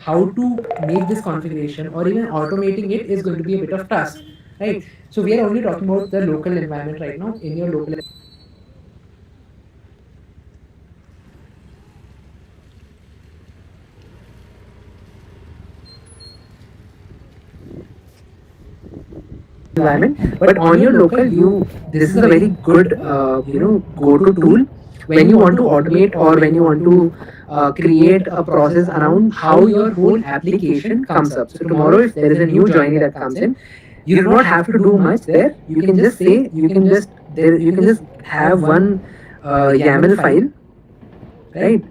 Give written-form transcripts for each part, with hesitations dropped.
how to make this configuration or even automating it is going to be a bit of task, right? So we are only talking about the local environment right now. In your local environment, but on your local, you this is a very good go-to tool when you want to automate or when you want to create a process around how your whole application comes up. So tomorrow, if there is a new joinee that comes in, you do not have to do much there. You can just say, you can just have one YAML file, right?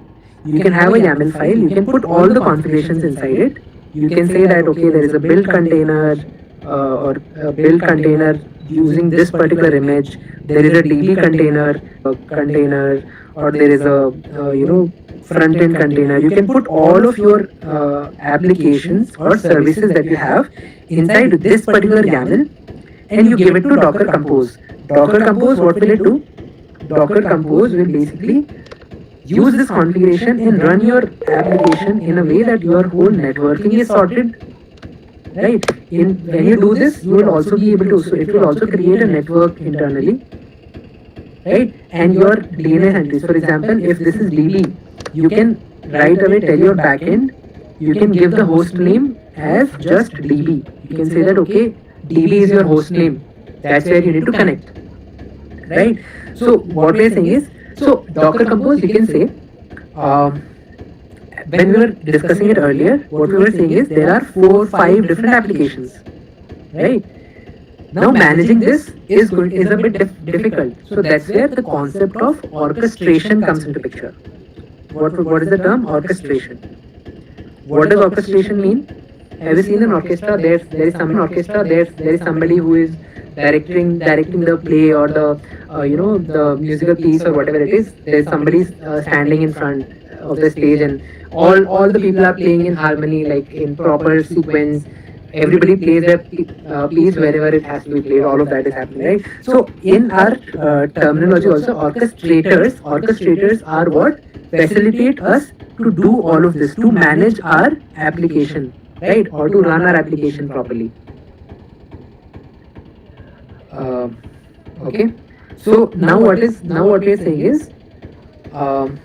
You can have a YAML file. You can put all the configurations inside it. You can say that okay, there is a build container or a build container using this particular image. There is a DB container, or there is a front end container. You can put all of your applications or services that you have inside this particular YAML, and you give it to Docker Compose. Docker Compose, what will it do? Docker Compose will basically use this configuration and run your application in a way that your whole networking is sorted, right? In when you do this, you will also be able to, so it will also create a network internally, right? And your DNS entries, for example, if this is DB, you can right away tell your backend, you can give the host name as just DB. You can say that okay, DB is your host name, that's where you need to connect, right? So what we're saying is, so Docker Compose, you can say, um, when we were discussing it earlier, what we were saying is there are 4 5 different applications, right? Now managing this is a bit difficult. So that's where the concept of orchestration comes into picture. What is the term orchestration? What does orchestration mean? Have you seen an orchestra? There is somebody who is directing the play or the the musical piece or whatever it is. There's somebody standing in front of the stage, and all the people are playing in harmony, like in proper sequence. Everybody plays their piece wherever it has to be played. All of that is happening, right? So in our terminology also, orchestrators are what facilitate us to do all of this, to manage our application, right? Or to run our application properly. uh, okay, so now what we're saying is, um,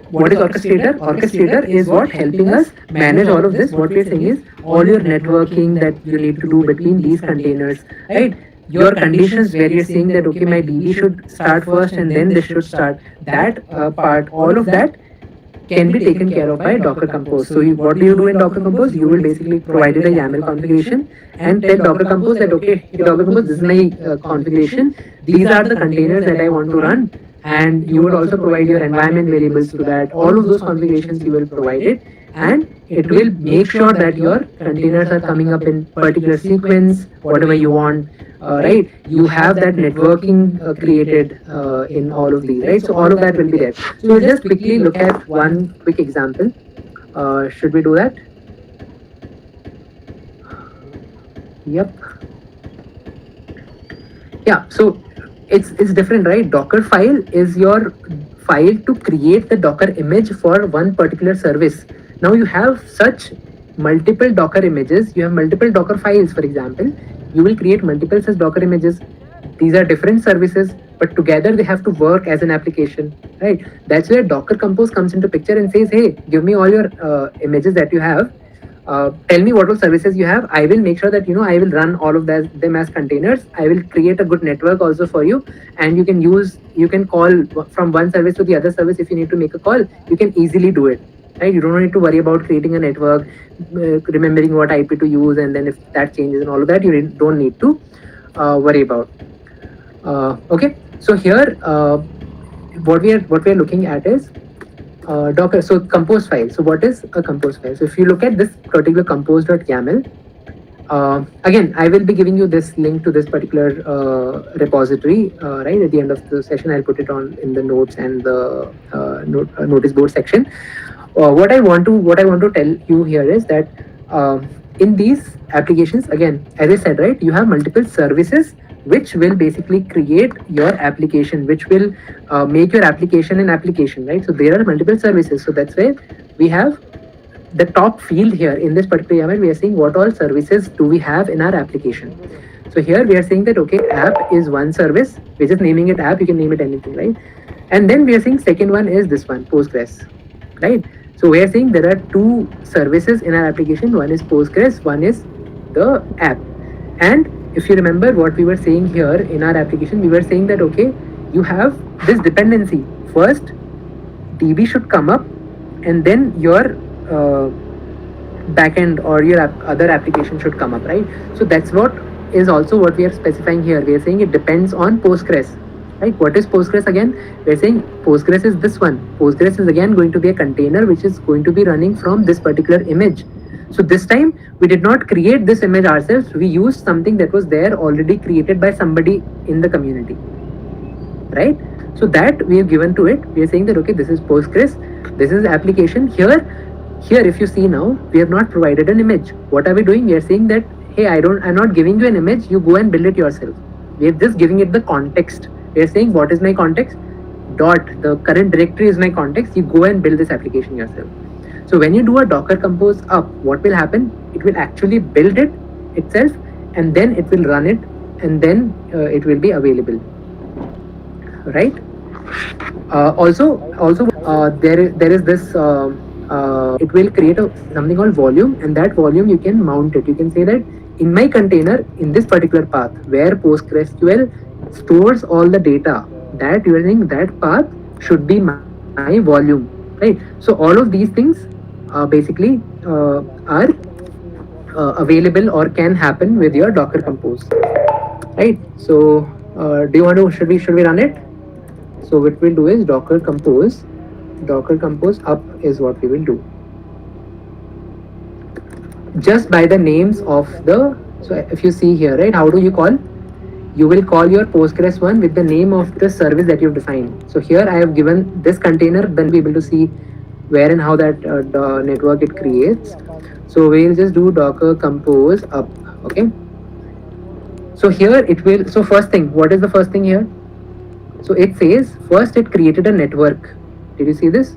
what is orchestrator is what helping us manage all of this. What we're saying is all your networking that you need to do between these containers, right? Your conditions where you're saying that okay, my DB should start first and then this should start, that part, all of that can be taken care of by Docker Compose. So what do you do in Docker Compose? You will basically provide it a YAML configuration and tell Docker Compose that okay, hey, Docker Compose, this is my configuration. These are the containers that I want to run, and you would also provide your environment variables to that. All of those configurations you will provide it, and it will make sure that your containers are coming up in particular sequence, whatever you want, right? You have that networking created in all of these, right? So all of that will be there. So we'll just quickly look at one quick example. Should we do that? Yep. Yeah, so it's different, right? Docker file is your file to create the Docker image for one particular service. Now you have such multiple Docker images, you have multiple Docker files, for example. You will create multiple such Docker images. These are different services, but together they have to work as an application, right? That's where Docker Compose comes into picture and says, hey, give me all your images that you have, tell me what all services you have. I will make sure that I will run all of them as containers. I will create a good network also for you, and you can call from one service to the other service. If you need to make a call, you can easily do it, right? You don't need to worry about creating a network, remembering what IP to use, and then if that changes and all of that, you don't need to worry about. Okay, so here what we are looking at is Docker. So compose file. So what is a compose file? So if you look at this particular compose.yaml, again, I will be giving you this link to this particular repository right at the end of the session. I'll put it on in the notes and the notice board section. What I want to tell you here is that in these applications, again, as I said, right, you have multiple services which will basically create your application, which will make your application an application, right? So there are multiple services. So that's why we have the top field here in this particular YAML, we are saying what all services do we have in our application. So here we are saying that, okay, app is one service. We're just naming it app. You can name it anything, right? And then we are saying second one is this one, Postgres, right? So we are saying there are two services in our application. One is Postgres, one is the app. And if you remember what we were saying here in our application, we were saying that, okay, you have this dependency. First, DB should come up, and then your backend or your other application should come up, right? So that's what is also what we are specifying here. We are saying it depends on Postgres, right? What is Postgres again? We're saying Postgres is this one. Postgres is again going to be a container which is going to be running from this particular image. So this time we did not create this image ourselves. We used something that was there already created by somebody in the community, right? So that we have given to it. We are saying that, okay, this is Postgres, this is the application. Here if you see now, we have not provided an image. What are we doing? We are saying that, hey, I'm not giving you an image, you go and build it yourself. We are just giving it the context. We are saying, what is my context? Dot, the current directory is my context, you go and build this application yourself. So when you do a Docker Compose up, what will happen? It will actually build it itself, and then it will run it, and then it will be available, right? Also there is this it will create something called volume, and that volume you can mount it. You can say that in my container, in this particular path where PostgreSQL stores all the data, that you are saying that path should be my volume, right? So all of these things basically are available or can happen with your Docker Compose, right? So do you want to, should we run it? So what we'll do is Docker Compose up is what we will do. Just by the names of the, so if you see here, right, how do you call? You will call your Postgres one with the name of the service that you've defined. So here I have given this container, then we'll be able to see where and how that network it creates. So we'll just do Docker Compose up, okay? So here it will, so first thing, what is the first thing here? So it says first it created a network. Did you see this?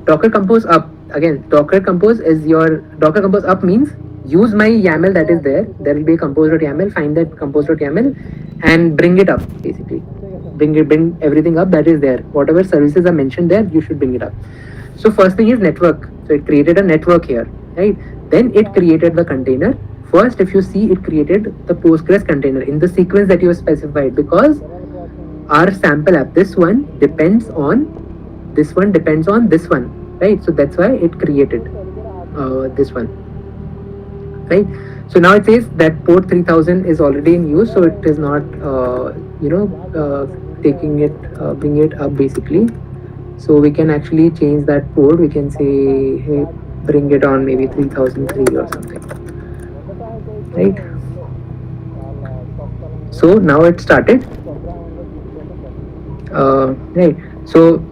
Docker Compose up, again, Docker Compose is your, Docker Compose up means use my YAML that is there. There will be a compose.yaml, find that compose.yaml and bring it up, basically. Bring everything up that is there. Whatever services are mentioned there, you should bring it up. So first thing is network. So it created a network here, right? Then it created the container. First, if you see, it created the Postgres container in the sequence that you have specified, because our sample app, this one depends on this one, right? So that's why it created this one, right? So now it says that port 3000 is already in use, so it is not taking it, bring it up basically. So we can actually change that port. We can say, hey, bring it on maybe 3003 or something, right? So now it started, right? So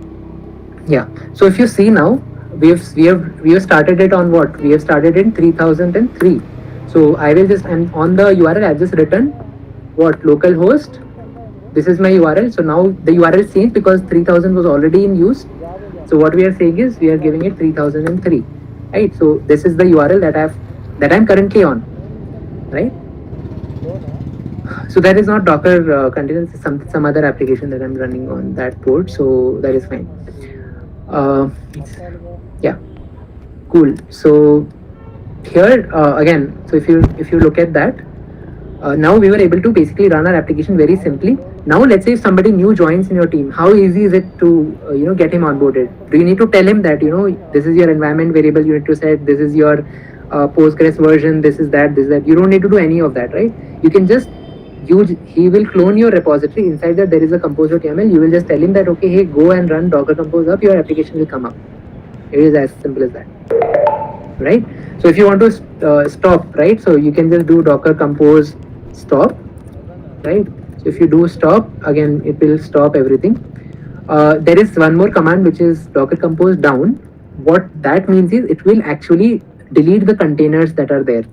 yeah, so if you see now, we have started it on what? We have started in 3003. So I will just, and on the URL I've just written what? Localhost. This is my URL. So now the URL changed because 3000 was already in use. So what we are saying is we are giving it 3003, right? So this is the URL that I'm currently on, right? So that is not Docker containers, some other application that I'm running on that port. So that is fine. Yeah, cool. So here again, so if you look at that, now we were able to basically run our application very simply. Now let's say if somebody new joins in your team, how easy is it to get him onboarded? Do you need to tell him that this is your environment variable, you need to set, this is your Postgres version, this is that, you don't need to do any of that, right? You can just use, he will clone your repository. Inside that there is a compose.yaml. You will just tell him that, okay, hey, go and run Docker Compose up, your application will come up. It is as simple as that, right? So if you want to stop, right, so you can just do Docker Compose stop, right? So if you do stop, again it will stop everything. There is one more command which is Docker Compose down. What that means is it will actually delete the containers that are there,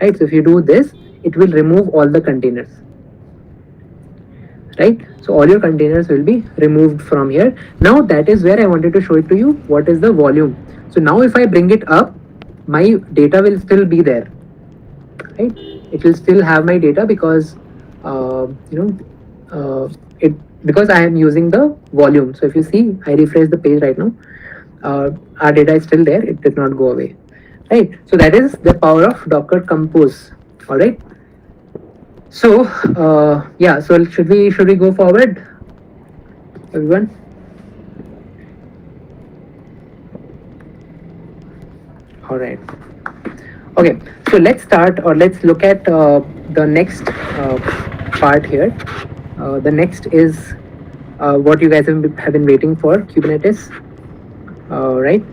right? So if you do this, it will remove all the containers, right? So all your containers will be removed from here. Now that is where I wanted to show it to you. What is the volume? So now if I bring it up, my data will still be there, right? It will still have my data because it because I am using the volume. So if you see, I refresh the page right now, our data is still there, it did not go away, right? So that is the power of Docker Compose. All right. So yeah, so should we go forward, everyone? All right. Okay, so let's start, or let's look at the next part here. The next is what you guys have been waiting for, Kubernetes. Right?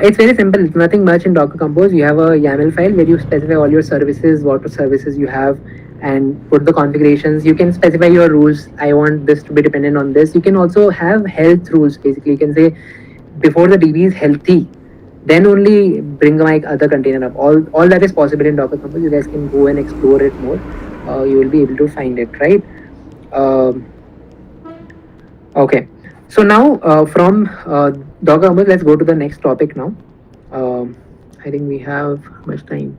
It's very simple. It's nothing much in Docker Compose. You have a YAML file where you specify all your services, what services you have, and put the configurations. You can specify your rules. I want this to be dependent on this. You can also have health rules. Basically, you can say before the DB is healthy, then only bring my other container up. All that is possible in Docker Compose. You guys can go and explore it more. You will be able to find it, right? Okay. So now from Docker Compose, let's go to the next topic now. I think we have much time.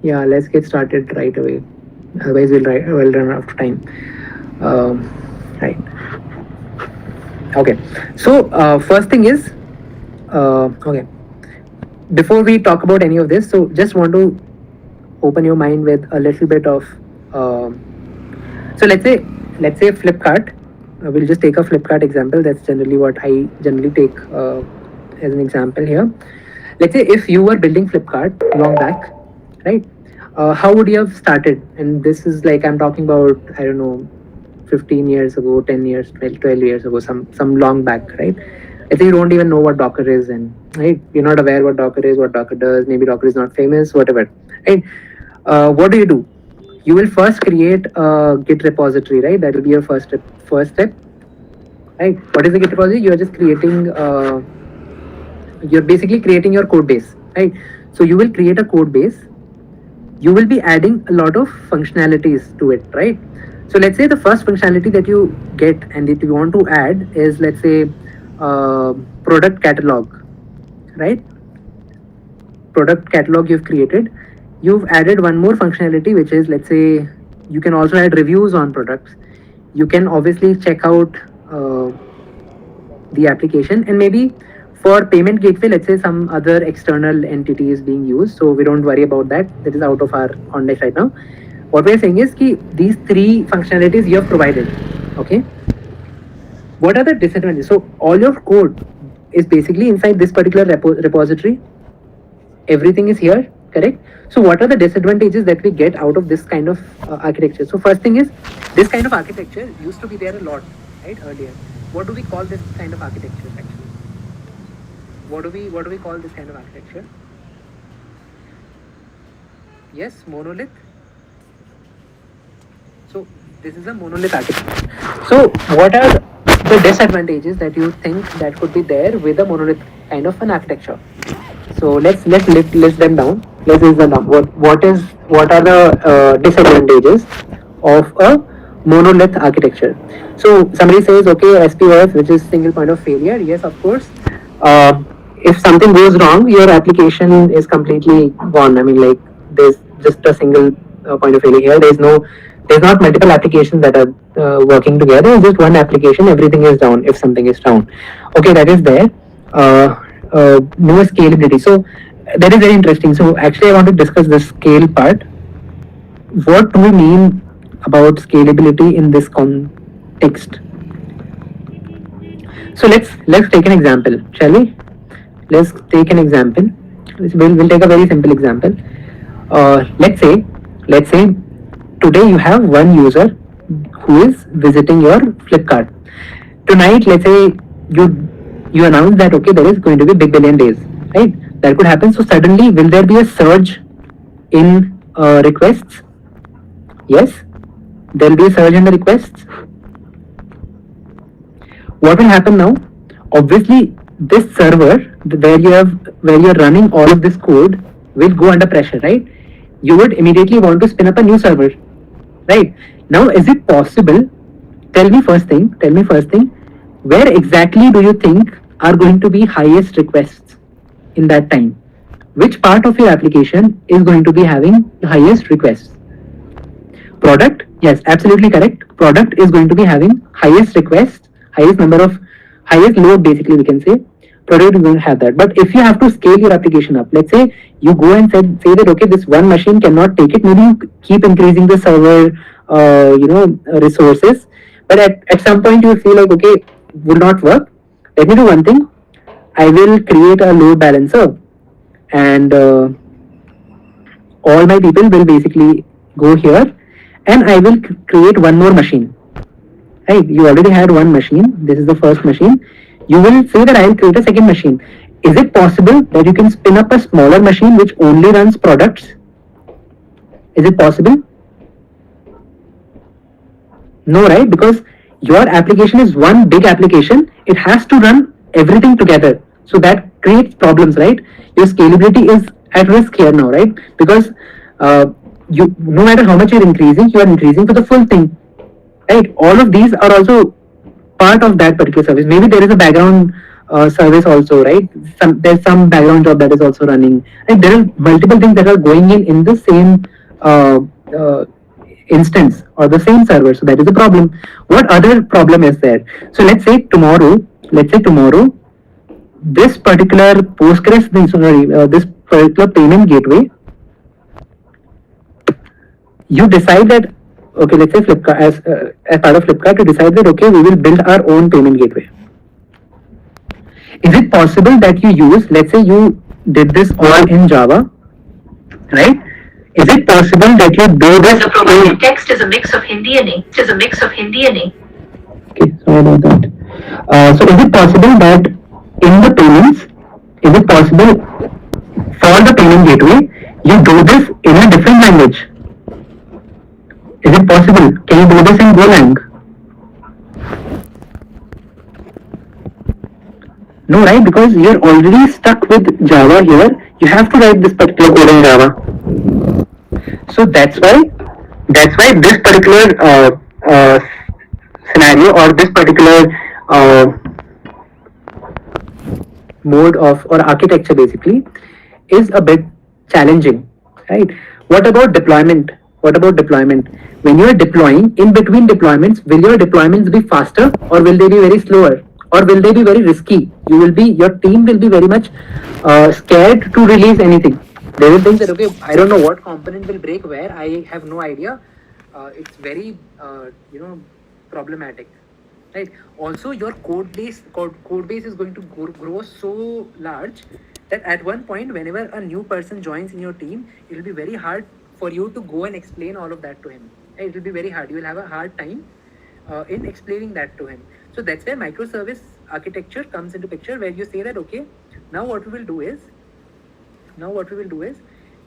Yeah, let's get started right away. Otherwise, we'll run out of time. Right. Okay. So first thing is, okay. Before we talk about any of this, so just want to open your mind with a little bit of. So let's say Flipkart. We'll just take a Flipkart example. That's generally what I generally take as an example here. Let's say if you were building Flipkart long back, right? How would you have started? And this is like, I'm talking about, I don't know, 15 years ago, 10 years, 12 years ago, some long back, right? I think you don't even know what Docker is, and right, you're not aware what Docker is, what Docker does. Maybe Docker is not famous, whatever, right? What do? You will first create a Git repository, right? That will be your first step, right? What is the Git repository? You are just creating, you're basically creating your code base, right? So you will create a code base. You will be adding a lot of functionalities to it, right? So let's say the first functionality that you get and that you want to add is, let's say, product catalog, right? Product catalog you've created. You've added one more functionality, which is, let's say, you can also add reviews on products. You can obviously check out the application, and maybe for payment gateway, let's say some other external entity is being used. So we don't worry about that. That is out of our context right now. What we're saying is that these three functionalities you have provided, okay? What are the disadvantages? So all your code is basically inside this particular repository. Everything is here, correct? So what are the disadvantages that we get out of this kind of architecture? So first thing is, this kind of architecture used to be there a lot, right, earlier. What do we call this kind of architecture actually? What do we call this kind of architecture? Yes, monolith. So this is a monolith architecture. So what are the disadvantages that you think that could be there with a monolith kind of an architecture? So let's list them down. Let's list them down. What are the disadvantages of a monolith architecture? So somebody says, okay, SPOF, which is single point of failure. Yes, of course. If something goes wrong, your application is completely gone. I mean, like, there's just a single point of failure here. There's not multiple applications that are working together. It's just one application. Everything is down if something is down. Okay, that is there. No scalability. So that is very interesting. So actually, I want to discuss the scale part. What do we mean about scalability in this context? So let's take an example, shall we? Let's take an example. We'll take a very simple example. Let's say today you have one user who is visiting your Flipkart. Tonight, let's say you announce that, okay, there is going to be Big Billion Days, right? That could happen. So suddenly, will there be a surge in requests? Yes, there will be a surge in the requests. What will happen now? Obviously, this server where you're running all of this code will go under pressure, right? You would immediately want to spin up a new server, right? Now, is it possible? Tell me first thing. Tell me first thing. Where exactly do you think are going to be highest requests in that time? Which part of your application is going to be having the highest requests? Product, yes, absolutely correct. Product is going to be having highest request, highest number of, highest load, basically we can say. Product is going to have that. But if you have to scale your application up, let's say you go and say that okay, this one machine cannot take it, maybe you keep increasing the server resources, but at some point you will feel like okay, will not work. Let me do one thing. I will create a load balancer, and all my people will basically go here, and I will create one more machine. Right? You already had one machine. This is the first machine. You will say that I will create a second machine. Is it possible that you can spin up a smaller machine which only runs products? Is it possible? No, right? Because your application is one big application. It has to run everything together. So that creates problems, right? Your scalability is at risk here now, right? Because you, no matter how much you are increasing for the full thing, right? All of these are also part of that particular service. Maybe there is a background service also, right? There's some background job that is also running, and there are multiple things that are going in the same uh, uh, instance or the same server. So that is a problem. What other problem is there? So let's say tomorrow, this particular Postgres, this particular payment gateway, you decide that okay, let's say Flipkart, as part of Flipkart, you decide that okay, we will build our own payment gateway. Is it possible that you use, let's say you did this all in Java, right? Is it possible that you do this? The provided text is a mix of Hindi and English. Is a mix of Hindi and English. Okay, sorry about that. So is it possible that in the payments, is it possible for the payment gateway, you do this in a different language? Is it possible? Can you do this in Golang? No, right? Because you're already stuck with Java here. You have to write this particular code in Java. So that's why this particular scenario or this particular mode of or architecture basically is a bit challenging, right? What about deployment? What about deployment? When you are deploying, in between deployments, will your deployments be faster or will they be very slower? Or will they be very risky? Your team will be very much scared to release anything. They will think that okay, I don't know what component will break where. I have no idea. It's very problematic, right? Also, your code base is going to grow so large that at one point, whenever a new person joins in your team, it will be very hard for you to go and explain all of that to him. It will be very hard. You will have a hard time in explaining that to him. So that's where microservice architecture comes into picture, where you say that okay, now what we will do is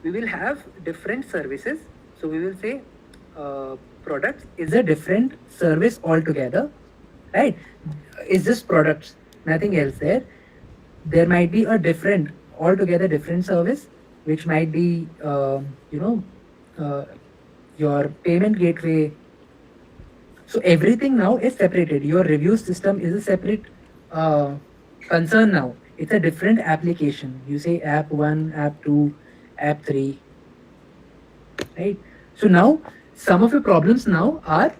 we will have different services. So we will say products is a different service altogether, right? Is just products, nothing else there. There might be a different, altogether different service, which might be your payment gateway. So everything now is separated. Your review system is a separate concern now. It's a different application. You say app 1, app 2, app 3, right? So now some of your problems are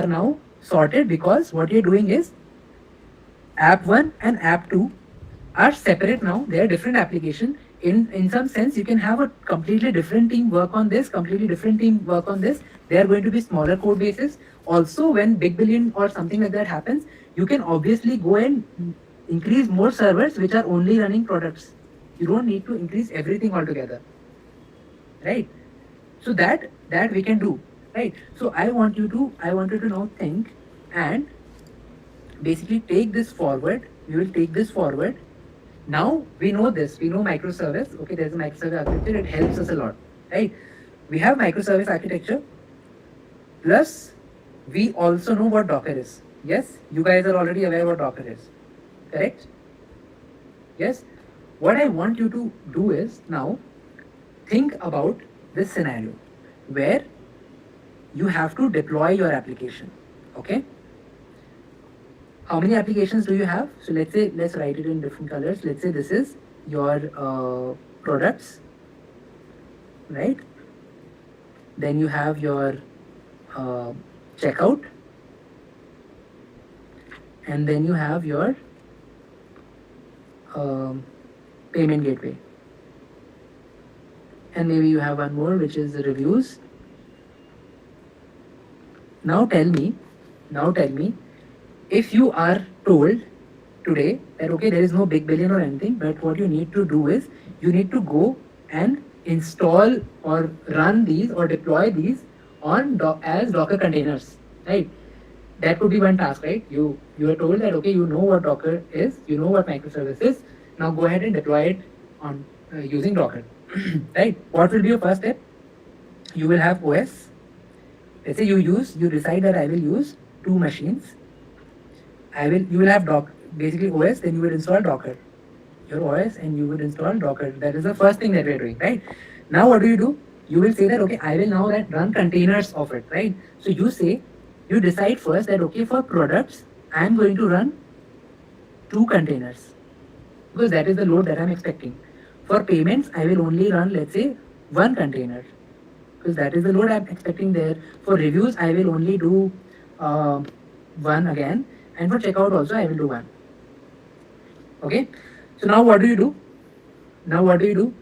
now sorted, because what you're doing is app 1 and app 2 are separate now. They are different application. In some sense, you can have a completely different team work on this, completely different team work on this. They are going to be smaller code bases. Also, when big billion or something like that happens, you can obviously go and increase more servers which are only running products. You don't need to increase everything altogether, right? So that we can do, right? So I want you to now think and basically take this forward. We will take this forward. Now we know this. We know microservice. Okay, there's a microservice architecture. It helps us a lot, right? We have microservice architecture. Plus, we also know what Docker is. Yes, you guys are already aware what Docker is, correct? Yes. What I want you to do is now think about this scenario where you have to deploy your application. Okay. How many applications do you have? So let's say, let's write it in different colors. Let's say this is your products, right? Then you have your uh, checkout, and then you have your um, payment gateway, and maybe you have one more, which is the reviews. Now tell me, if you are told today that okay, there is no big billion or anything, but what you need to do is you need to go and install or run these or deploy these on as Docker containers, right? That could be one task, right? You are told that okay, you know what Docker is, you know what microservice is. Now go ahead and deploy it on using Docker, right? What will be your first step? You will have OS. Let's say you decide that I will use 2 machines. You will have basically OS, then you will install Docker. Your OS and you will install Docker. That is the first thing that we're doing, right? Now what do? You will say that okay, I will now run containers of it, right? So you decide first that okay, for products, I am going to run 2 containers because that is the load that I'm expecting. For payments, I will only run, let's say, 1 container because that is the load I'm expecting there. For reviews, I will only do uh, 1 again, and for checkout also, I will do 1. Okay. So now what do? Now what do?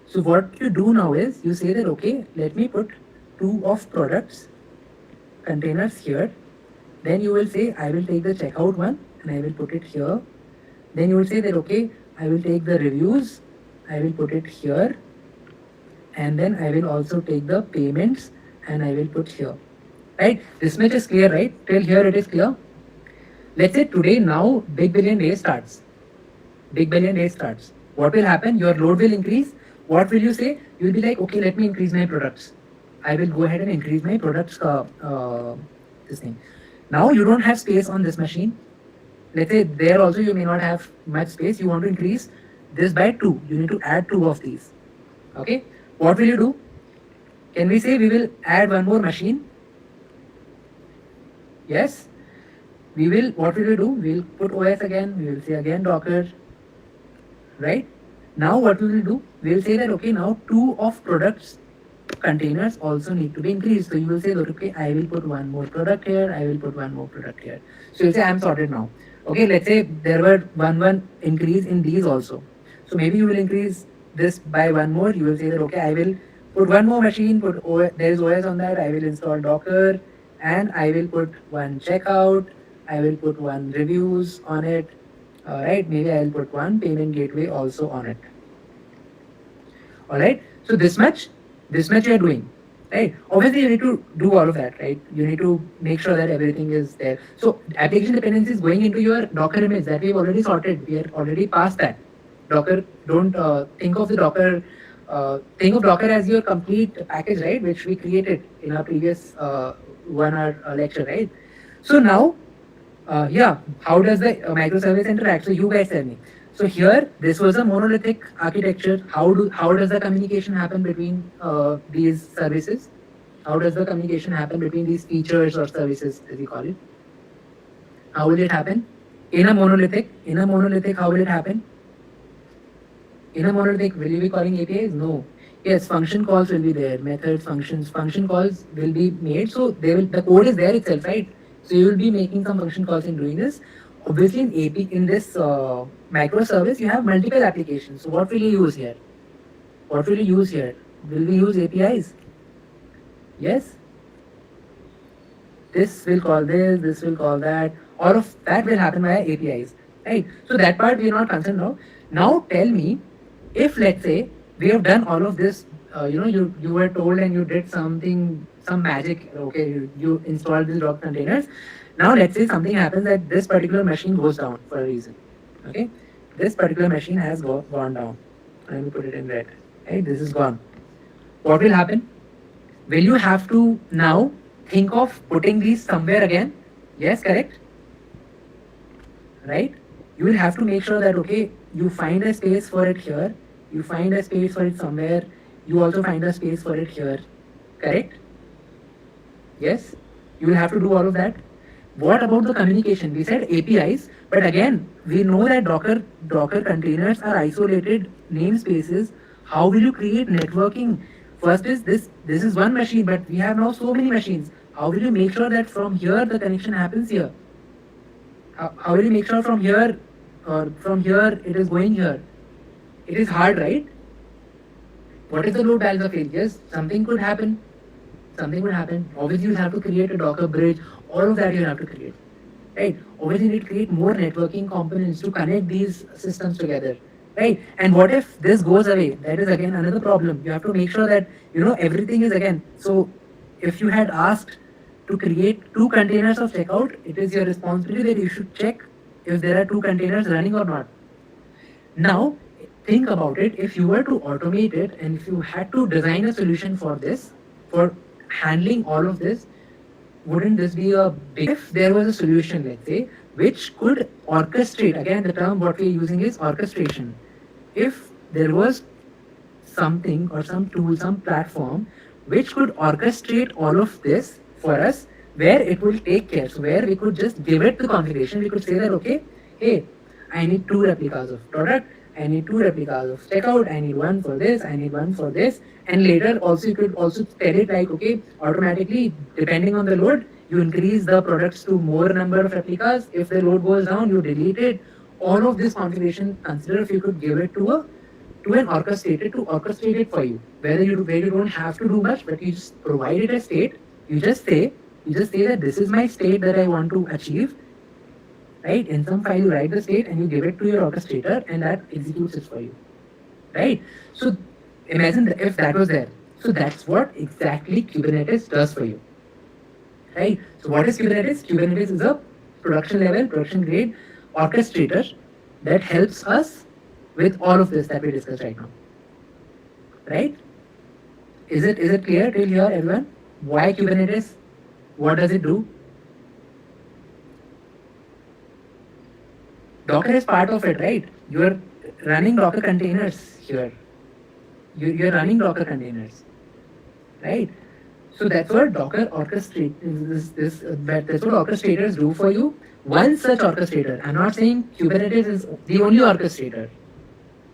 So what you do now is you say that okay, let me put 2 of products containers here. Then you will say I will take the checkout one and I will put it here. Then you will say that okay, I will take the reviews, I will put it here, and then I will also take the payments and I will put here. Right? This much is clear, right? Till here it is clear. Let's say today now Big Billion Day starts. Big Billion Day starts. What will happen? Your load will increase. What will you say? You will be like, okay, let me increase my products. I will go ahead and increase my products. This thing. Now you don't have space on this machine. Let's say there also you may not have much space. You want to increase this by 2. You need to add 2 of these. Okay. What will you do? Can we say we will add one more machine? Yes. We will. What will we do? We will put OS again. We will say again Docker. Right? Now what we will do? We will say that okay, now 2 of products containers also need to be increased. So you will say that okay, I will put 1 more product here, I will put 1 more product here. So you'll say I'm sorted now. Okay, let's say there were one increase in these also. So maybe you will increase this by 1 more. You will say that okay, I will put 1 more machine, put OS, there is OS on that, I will install Docker, and I will put 1 checkout, I will put 1 reviews on it. Right, maybe I'll put 1 payment gateway also on it. All right, so this much you are doing, right? Obviously you need to do all of that, right? You need to make sure that everything is there. So application dependency is going into your Docker image that we've already sorted. We are already past that. Docker, don't think of the Docker, think of Docker as your complete package, right? Which we created in our previous 1 hour lecture, right? So now yeah, how does the microservice interact? So you guys tell me. So here, this was a monolithic architecture. How does the communication happen between these services? How does the communication happen between these features or services, as we call it? How will it happen? In a monolithic, how will it happen? In a monolithic, will you be calling APIs? No. Yes, function calls will be there. Methods, functions, function calls will be made. So the code is there itself, right? So you will be making some function calls in doing this. Obviously, in this microservice, you have multiple applications. So what will you use here? What will you use here? Will we use APIs? Yes. This will call this will call that. All of that will happen via APIs, right? So that part we are not concerned now. Now tell me, if let's say we have done all of this, you were told and you did some magic. Okay, you installed these Docker containers. Now let's say something happens that this particular machine goes down for a reason. Okay, this particular machine has gone down. Let me put it in red. Right, this is gone. What will happen? Will you have to now think of putting these somewhere again? Yes, correct. Right? You will have to make sure that okay, you find a space for it here, you find a space for it somewhere, you also find a space for it here. Correct? Yes, you will have to do all of that. What about the communication? We said APIs, but again, we know that Docker containers are isolated namespaces. How will you create networking? First is this is one machine, but we have now so many machines. How will you make sure that from here the connection happens here? How will you make sure from here or from here it is going here? It is hard, right? What if the load balancer fails? Yes, something could happen. Something would happen. Obviously, you have to create a Docker bridge. All of that you have to create, right? Obviously, you need to create more networking components to connect these systems together, right? And what if this goes away? That is again another problem. You have to make sure that everything is again. So, if you had asked to create two containers of checkout, it is your responsibility that you should check if there are two containers running or not. Now, think about it. If you were to automate it and if you had to design a solution for this, for handling all of this, wouldn't this be a big, if there was a solution, let's say, which could orchestrate, again, the term what we're using is orchestration. If there was something or some tool, some platform which could orchestrate all of this for us, where it will take care. So where we could just give it the configuration, we could say that okay, hey, I need two replicas of product, I need two replicas of checkout, I need one for this, I need one for this, and later also you could also tell it like okay, automatically depending on the load, you increase the products to more number of replicas. If the load goes down, you delete it. All of this configuration, consider if you could give it to an orchestrator to orchestrate it for you. Where you don't have to do much, but you just provide it a state. You just say that this is my state that I want to achieve. Right? In some file you write the state and you give it to your orchestrator and that executes it for you. Right? So imagine if that was there. So that's what exactly Kubernetes does for you. Right? So what is Kubernetes? Kubernetes is a production level, production grade orchestrator that helps us with all of this that we discussed right now. Right? Is it clear till here, everyone? Why Kubernetes? What does it do? Docker is part of it, right? You are running Docker containers here. You're running Docker containers, right? So that's what Docker orchestrate that's what orchestrators do for you. One such orchestrator. I'm not saying Kubernetes is the only orchestrator.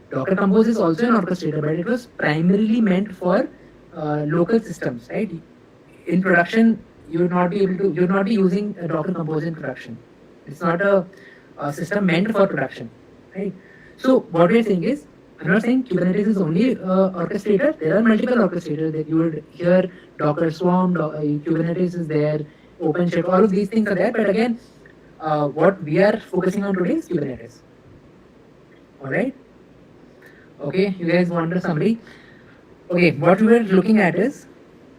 Docker Compose is also an orchestrator, but it was primarily meant for local systems, right? In production, you'll not be using a Docker Compose in production. It's not a system meant for production, right? So what we're saying is, I'm not saying Kubernetes is only orchestrator. There are multiple orchestrators that you would hear. Docker Swarm, Kubernetes is there, OpenShift, all of these things are there. But again, what we are focusing on today is Kubernetes. All right. Okay, you guys want a summary? Okay, what we were looking at is,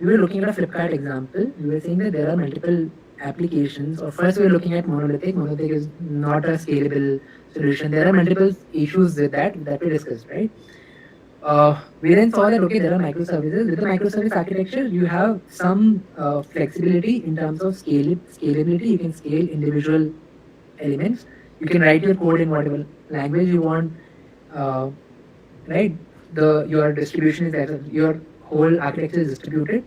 we were looking at a Flipkart example. We were saying that there are multiple applications, or first we were looking at monolithic. Monolithic is not a scalable solution. There are multiple issues with that we discussed, right? We then saw that okay, there are microservices. With the microservice architecture, you have some flexibility in terms of scalability. You can scale individual elements. You can write your code in whatever language you want. Uh, right? Your distribution is there. Your whole architecture is distributed.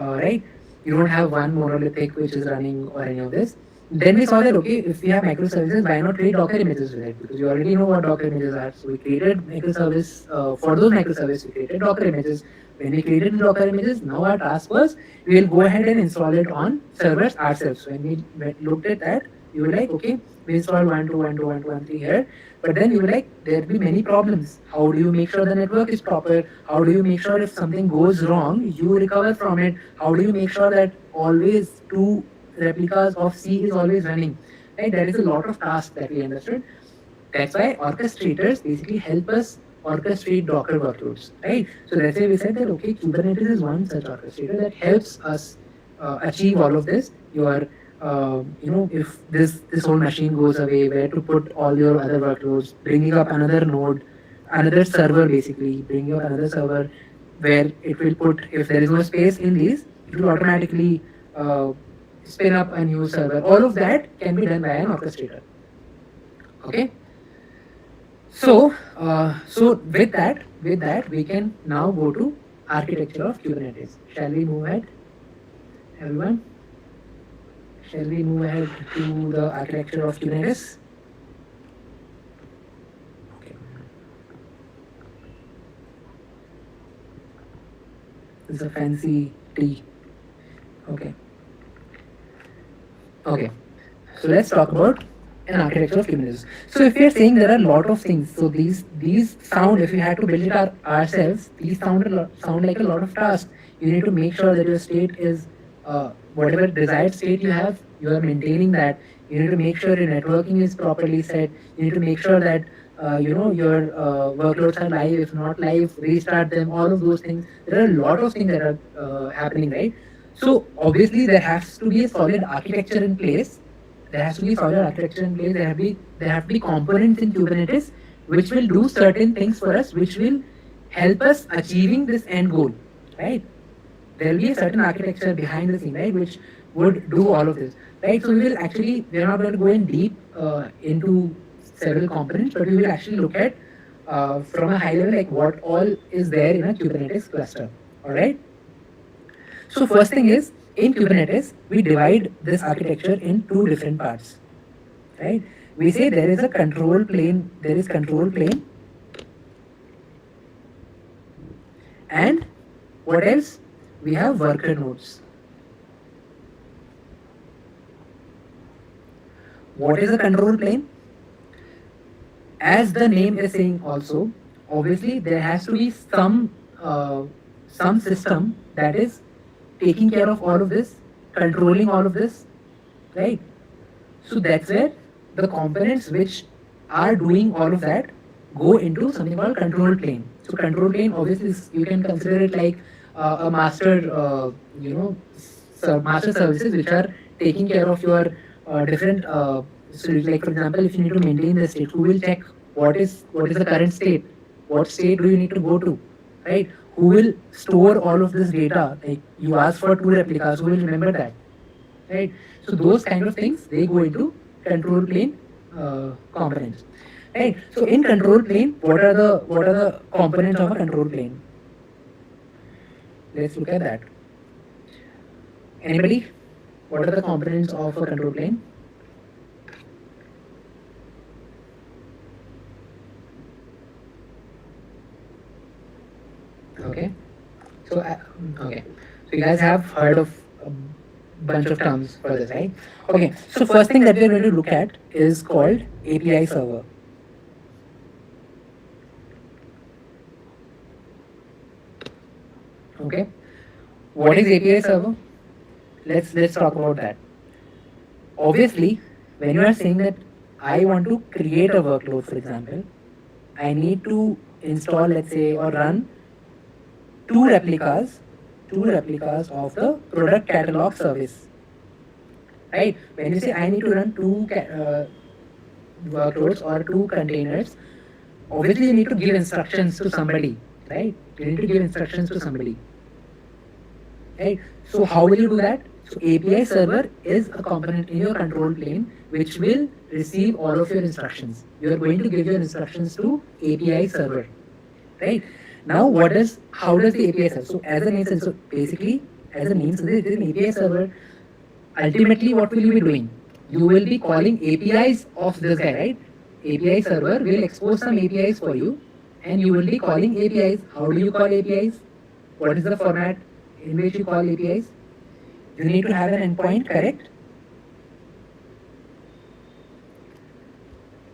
Right? You don't have one monolithic which is running or any of this. Then we saw that okay, if we have microservices, why not create Docker images with it? Because you already know what Docker images are. So we created microservice for those microservices. We created Docker images. When we created Docker images, now our task was we will go ahead and install it on servers ourselves. When we looked at that, we were like, okay, we installed 1, 2, 1, 2, 1, 2, 1, 3 here. But then we were like, there'll be many problems. How do you make sure the network is proper? How do you make sure if something goes wrong, you recover from it? How do you make sure that always two replicas of C is always running? Right? There is a lot of tasks that we understood. That's why orchestrators basically help us orchestrate Docker workloads, right? So that's why we said that okay, Kubernetes is one such orchestrator that helps us achieve all of this. Your if this whole machine goes away, where to put all your other workloads, bringing up another node, another server, basically bringing up another server where it will put, if there is no space in these, it will automatically spin up a new server. All of that can be done by an orchestrator. Okay. So with that we can now go to architecture of Kubernetes. Shall we move ahead? everyone? Shall we move ahead to the architecture of Kubernetes? Okay. This is a fancy T. Okay. Okay. So let's talk about an architecture of Kubernetes. So if we are saying there are a lot of things, so these sound, if we had to build it ourselves, these sound like a lot of tasks. You need to make sure that your state is whatever desired state you have, you are maintaining that. You need to make sure your networking is properly set. You need to make sure that your workloads are live. If not live, restart them. All of those things. There are a lot of things that are happening, right? So obviously there has to be a solid architecture in place. There has to be solid architecture in place. There have to be components in Kubernetes which will do certain things for us, which will help us achieving this end goal, right? There will be a certain architecture behind the scene, right, which would do all of this, right? So we're not going to go in deep into several components, but we will actually look at from a high level, like what all is there in a Kubernetes cluster, all right? So first thing is, in Kubernetes, we divide this architecture in two different parts, right? We say there is a control plane, there is control plane, and what else? We have worker nodes. What is a control plane? As the name is saying also, obviously there has to be some system that is taking care of all of this, controlling all of this, right? So that's where the components which are doing all of that go into something called control plane. So control plane, obviously you can consider it like a master, master services which are taking care of your different. So like for example, if you need to maintain the state, who will check what is the current state? What state do you need to go to, right? Who will store all of this data? Like you ask for two replicas, who will remember that? Right? So those kind of things, they go into control plane components, right? So in control plane, what are the components of a control plane? Let's look at that. Anybody? What are the components of a control plane? Okay. So okay. So you guys have heard of a bunch of terms for this, right? Okay. So first thing that we're going to look at is called API server. Okay. What is API server? Let's talk about that. Obviously, when you are saying that I want to create a workload, for example, I need to install, let's say, or run two replicas, two replicas of the product catalog service, right? When you say I need to run workloads or two containers, obviously you need to give instructions to somebody, right? You need to give instructions to somebody, right? So how will you do that? So API server is a component in your control plane which will receive all of your instructions. You are going to give your instructions to API server, right? Now how does the API server? So as the name says, so basically as the name says, it is an API server. Ultimately, what will you be doing? You will be calling APIs of this guy, right? API server will expose some APIs for you, and you will be calling APIs. How do you call APIs? What is the format in which you call APIs? You need to have an endpoint, correct?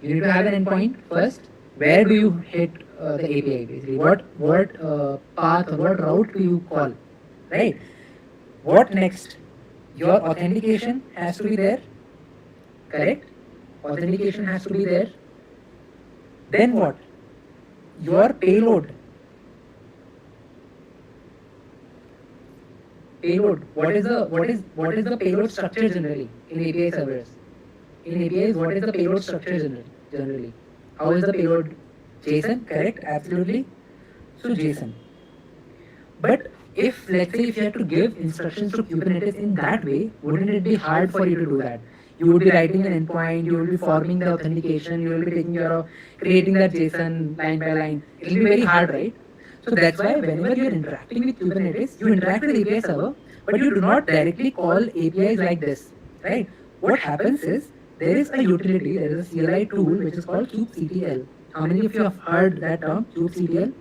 You need to have an endpoint first. Where do you hit the API basically? What path or what route do you call? Right? What next? Your authentication has to be there, correct? Authentication has to be there. Then what? Your payload. Payload. What is the payload structure generally in API servers? In APIs, what is the payload structure generally? How is the payload? JSON, correct? Absolutely. So JSON. But if let's say if you had to give instructions to Kubernetes in that way, wouldn't it be hard for you to do that? You would be writing an endpoint, you will be forming the authentication, you will be taking care of creating that JSON line by line. It will be very hard, right? So that's why whenever you're interacting with Kubernetes, you interact with API server, but you do not directly call APIs like this, right? What happens is there is a utility, there is a CLI tool which is called kubectl. How many of you have heard that term, kubectl?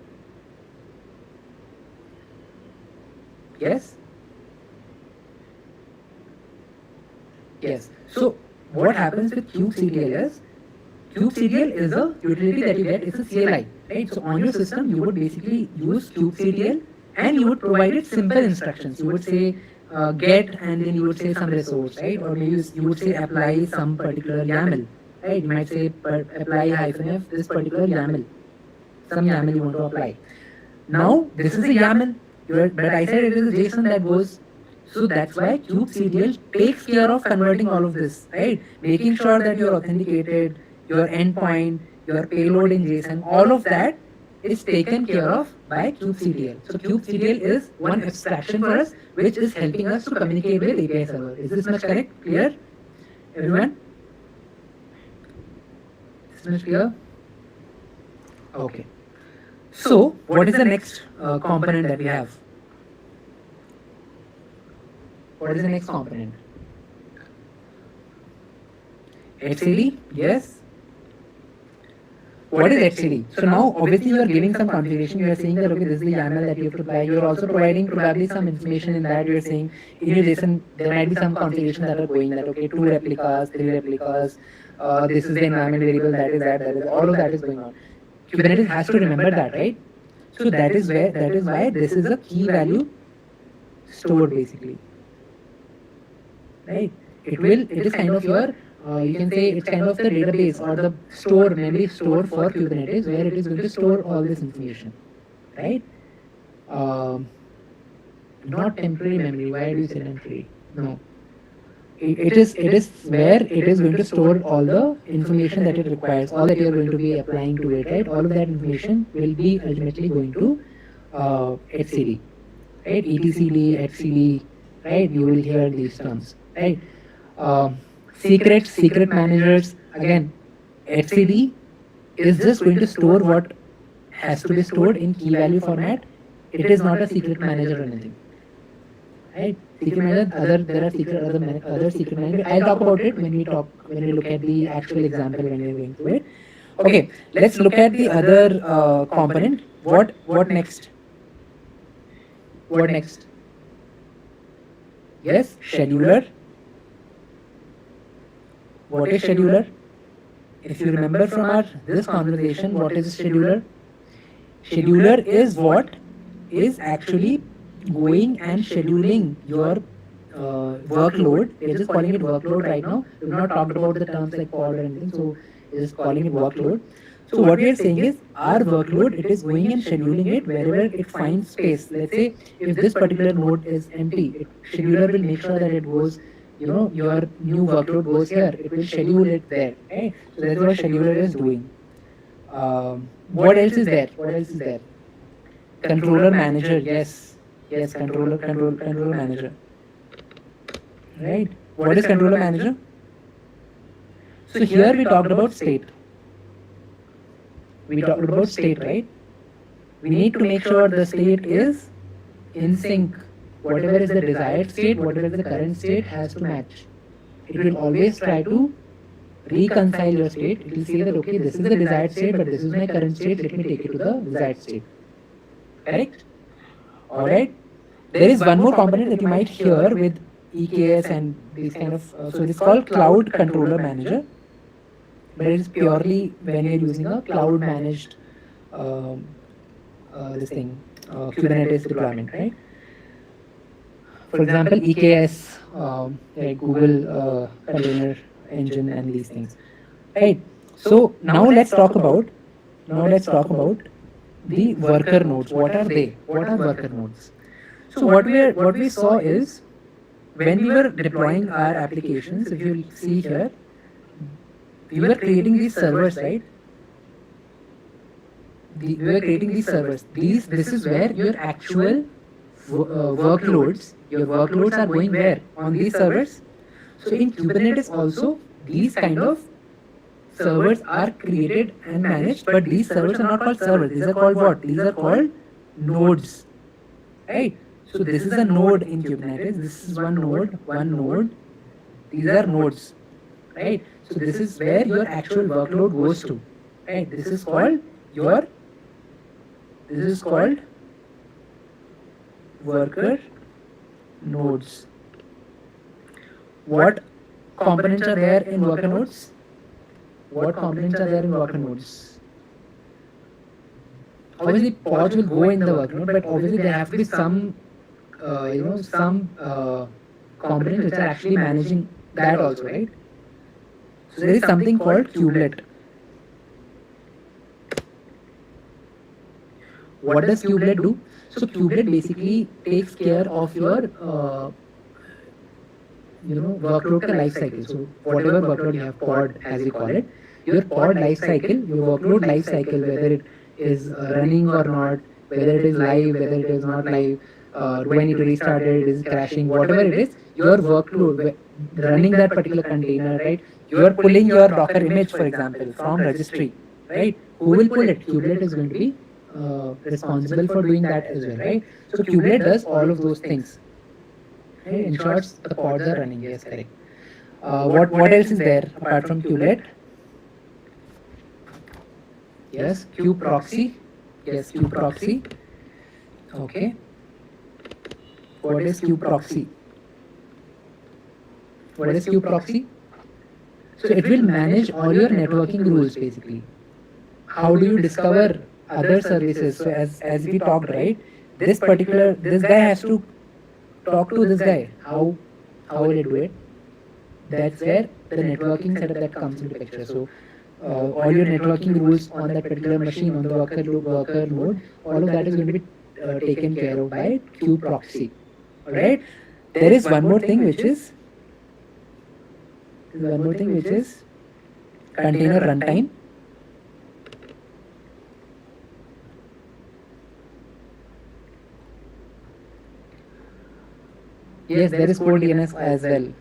Yes? Yes. So what happens with kubectl is kubectl is a utility that you get. It's a CLI, right? So on your system, you would basically use kubectl and you would provide it simple instructions. You would say get and then you would say some resource, right? Or maybe you would say apply some particular YAML, right? You might say apply hyphen f this particular YAML, some YAML you want to apply. Now this is a YAML, but I said it is a JSON that goes. So that's why kubectl takes care of converting all of this, right? Making sure that you're authenticated, your endpoint, your payload in JSON, all of that is taken care of by kubectl. So kubectl is one abstraction for us, which is helping us to communicate with API server. Is this much correct? Clear? Everyone? Is this much clear? Okay. So what is the next component that we have? What is the next component? HCD? Yes. What is HCD? So now obviously you are giving some configuration. You are saying that okay, this is the YAML that you have to apply. You are also providing probably some information in that. You are saying in your JSON there might be some configuration that are going that okay, 2 replicas, 3 replicas. This is the environment variable. That is all of that is going on. Kubernetes has to remember that, right? So that is why this is a key value stored basically. Right? It is kind of your, you can say it's kind of the database or the store, memory store for Kubernetes where it is going to store all this information, right? Not temporary memory. Why do you say temporary? No. It is where it is going to store all the information that it requires, all that you are going to be applying to it, right? All of that information will be ultimately going to etcd, right? etcd, etcd, right? You will hear these terms, right? Secret managers, again, etcd is just going to store what has to be stored in key value format. It is not a secret manager or anything, right? Secret manager, there are other secret manager. I'll talk about it when we look at the actual example when we're going through it. Okay, let's look at the other component. What next? What next? Yes, scheduler. What is scheduler? If you remember from our this conversation, what is a scheduler? Scheduler is what is actually going and scheduling your workload. We're just calling it workload right now. We've not talked about the terms like pod or anything, so we're just calling it workload. So what we are saying is our workload, it is going and scheduling it wherever it finds space. Let's say if this particular node is empty, scheduler will make sure that it goes, your new workload goes here. It will schedule it there. Right? So that's what scheduler is doing. What else is there? What else is there? Controller manager, yes. Yes, controller manager. Right? What is controller manager? So here we talked about state. We talked about state, right? We need to make sure the state is in sync. Whatever is the desired state, whatever is the current state has to match. It will always try to reconcile your state. It will say that okay, this is the desired state, but this is my current state. Let me take it to the desired state. Correct? Alright. There is one more component that you might hear with EKS and these kind of, so it is called Cloud Controller Manager, but it is purely when you're using a cloud managed Kubernetes deployment, right? For example, EKS, like Google Container Engine and these things, right? So now let's talk about the worker nodes. What are they? What are worker nodes? So what we saw is when we were deploying our applications, if you see here, we were creating these servers, right? We were creating these servers. This is where your actual workloads are going where? On these servers. So in Kubernetes also, these kind of servers are created and managed, but these servers are not called servers. These are called what? These are called nodes, right? So this is a node in Kubernetes. This is one node, one node. These are nodes, right? So this is where your actual workload goes to, right? This is called your, this is called worker nodes. What components are there in worker nodes? What components are there in worker nodes? Obviously, pods will go in the worker node, but obviously there have to be some, some components which are actually managing that also, right? So there is something called kubelet. What does kubelet do? So kubelet basically takes care of your workload ka life cycle. So whatever workload you have, pod as we call it, your pod life cycle, your workload life cycle, whether it is running or not, whether it is live, whether it is not live, do I need to restart it, is it crashing, whatever it is, your workload running that particular container, right? You are pulling your Docker image, for example, from registry, right? Who will pull it? Kubelet is going to be responsible for doing that as well, right? So kubelet does all of those things. Right? In short, the pods are running. Yes, correct. What else is there apart from kubelet? Yes, kubeproxy. Yes, kubeproxy. Okay. What is kubeproxy? What is kubeproxy? So it will manage all your networking rules basically. How do you discover other services? So as we talked, right? This guy has to talk to this guy. How will it do it? That's where the networking setup that comes into picture. So all your networking rules on that particular machine, on the worker node, all of that is going to be taken care of by kubeproxy. All right. There is one more thing which is container runtime. Yes, there is core DNS as well.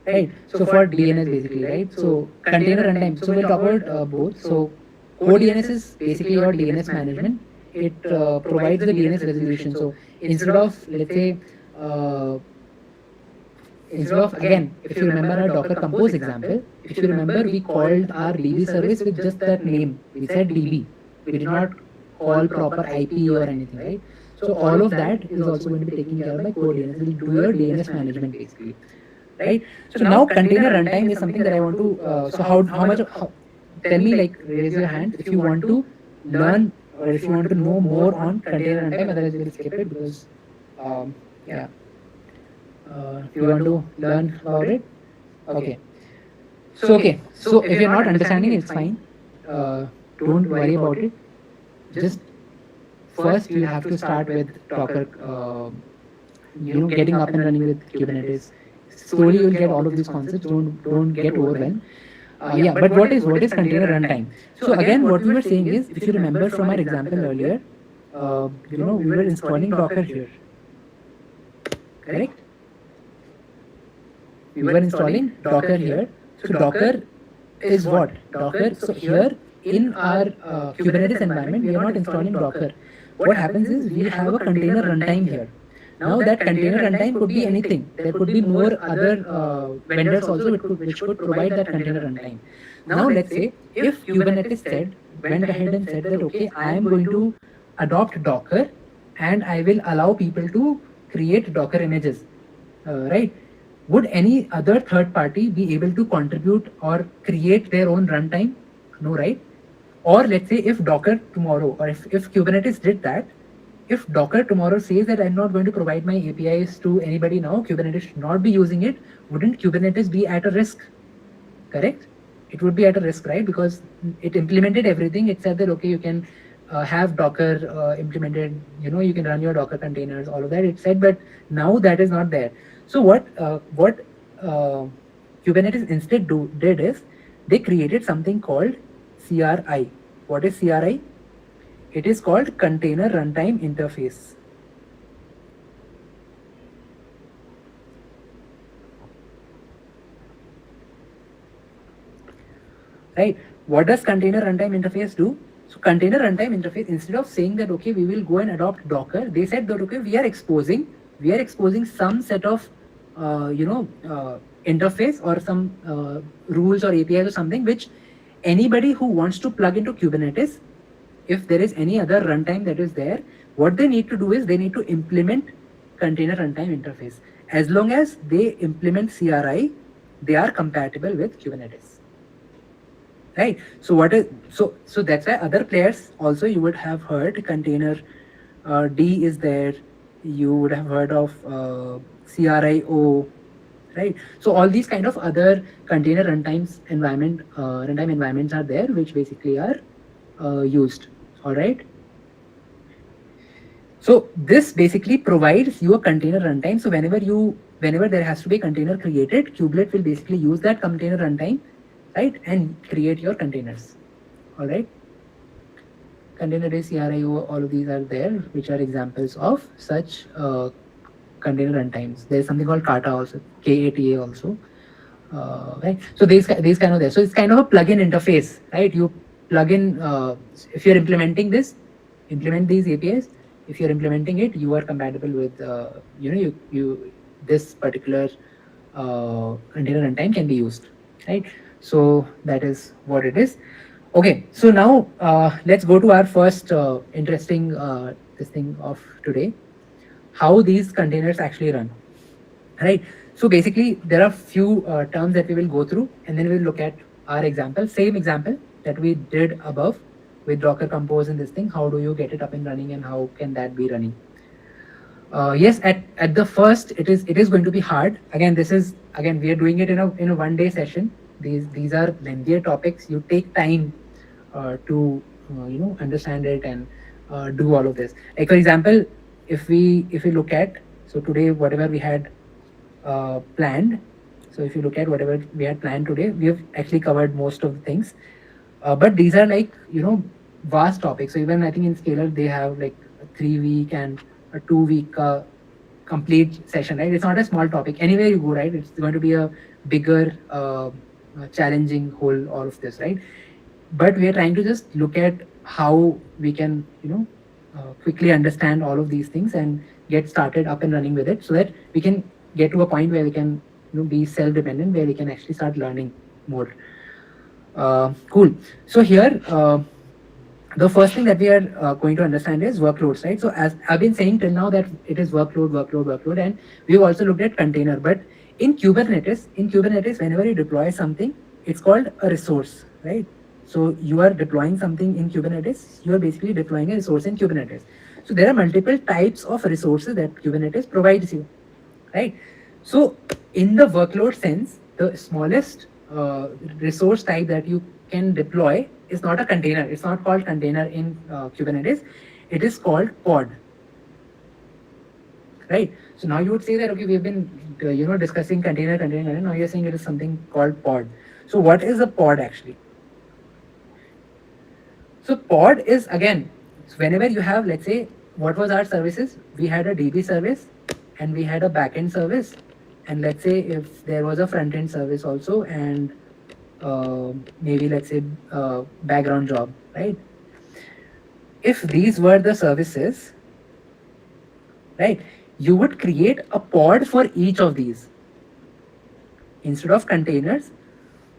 Right. So for DNS basically, right? So container runtime. So we'll talk about both. So core DNS is basically your DNS management. It provides the DNS resolution. So instead of, let's say, again, if you remember our Docker Compose example, if you remember, we called our DB service with just that name. We said DB. We did not call proper IP or anything, right? So all of that is also going to be taken care of by core DNS. It will do your DNS management basically, right? So now container runtime is something that I want to. So how much? Tell me, like, raise your hand if you want to learn or if you want to know more on container runtime. Otherwise, we'll skip it because, yeah. You want to learn about it? Okay. So okay. So if you're not understanding, it's fine. Don't worry about it. Just first you have to start with Docker. Getting up and running with Kubernetes. Slowly you'll get all of these concepts. Don't get overwhelmed. Yeah, but what is container runtime? So again, what we were saying is, if you remember from our example earlier, we were installing Docker here, correct? We were installing Docker here. So Docker is what? Docker. So here in our Kubernetes environment, we are not installing Docker. What happens is we have a container runtime here. Now that container runtime could be anything. There could be more other vendors also which could provide that container runtime. Now let's say if Kubernetes went ahead and said that, okay, I am going to adopt Docker and I will allow people to create Docker images, right? Would any other third party be able to contribute or create their own runtime? No, right? Or let's say if Docker tomorrow, or if Kubernetes did that, if Docker tomorrow says that I'm not going to provide my APIs to anybody now, Kubernetes should not be using it, wouldn't Kubernetes be at a risk? Correct? It would be at a risk, right? Because it implemented everything. It said that, okay, you can have Docker implemented, you can run your Docker containers, all of that. It said, but now that is not there. So what Kubernetes instead did is they created something called CRI. What is CRI? It is called Container Runtime Interface. Right. What does Container Runtime Interface do? So container runtime interface, instead of saying that okay we will go and adopt Docker, they said that okay we are exposing some set of interface or some rules or APIs or something which anybody who wants to plug into Kubernetes, if there is any other runtime that is there, what they need to do is they need to implement container runtime interface. As long as they implement CRI, they are compatible with Kubernetes. Right. So what is so that's why other players also you would have heard container D is there. You would have heard of CRIO, right? So all these kind of other container runtime environments are there, which basically are used. All right. So this basically provides you a container runtime. So whenever there has to be a container created, Kubelet will basically use that container runtime, right, and create your containers. All right. Container based CRIO, all of these are there, which are examples of such container runtimes. There's something called Kata also, KATA also. Right. So these kind of there. So it's kind of a plugin interface, right? You plug in if you're implementing this, implement these APIs. If you're implementing it, you are compatible with you this particular container runtime can be used, right? So that is what it is. Okay, so now let's go to our first interesting this thing of today, how these containers actually run, right? So basically there are few terms that we will go through and then we'll look at our example, same example that we did above with Docker Compose and this thing. How do you get it up and running and how can that be running? Yes, at the first it is going to be hard. Again, this is again we are doing it in a 1 day session. These are lengthier topics. You take time to understand it and do all of this. Like for example, if we look at, so today whatever we had planned. So if you look at whatever we had planned today, we have actually covered most of the things. But these are like vast topics. So even I think in Scalar they have like a 3 week and a 2 week complete session, right? It's not a small topic. Anywhere you go, right? It's going to be a bigger, challenging whole all of this, right? But we are trying to just look at how we can quickly understand all of these things and get started up and running with it so that we can get to a point where we can be self-dependent, where we can actually start learning more. Cool. So here the first thing that we are going to understand is workloads, right? So as I've been saying till now that it is workload, and we've also looked at container. But in Kubernetes, whenever you deploy something, it's called a resource, right? So you are deploying something in Kubernetes, you are basically deploying a resource in Kubernetes. So there are multiple types of resources that Kubernetes provides you, right? So in the workload sense, the smallest resource type that you can deploy is not a container. It's not called container in Kubernetes. It is called pod, right? So now you would say that okay, we've been discussing container. Now you're saying it is something called pod. So what is a pod actually? So pod is again, whenever you have, let's say, what was our services? We had a DB service and we had a backend service, and let's say if there was a front end service also, and maybe let's say background job, right? If these were the services, right, you would create a pod for each of these instead of containers.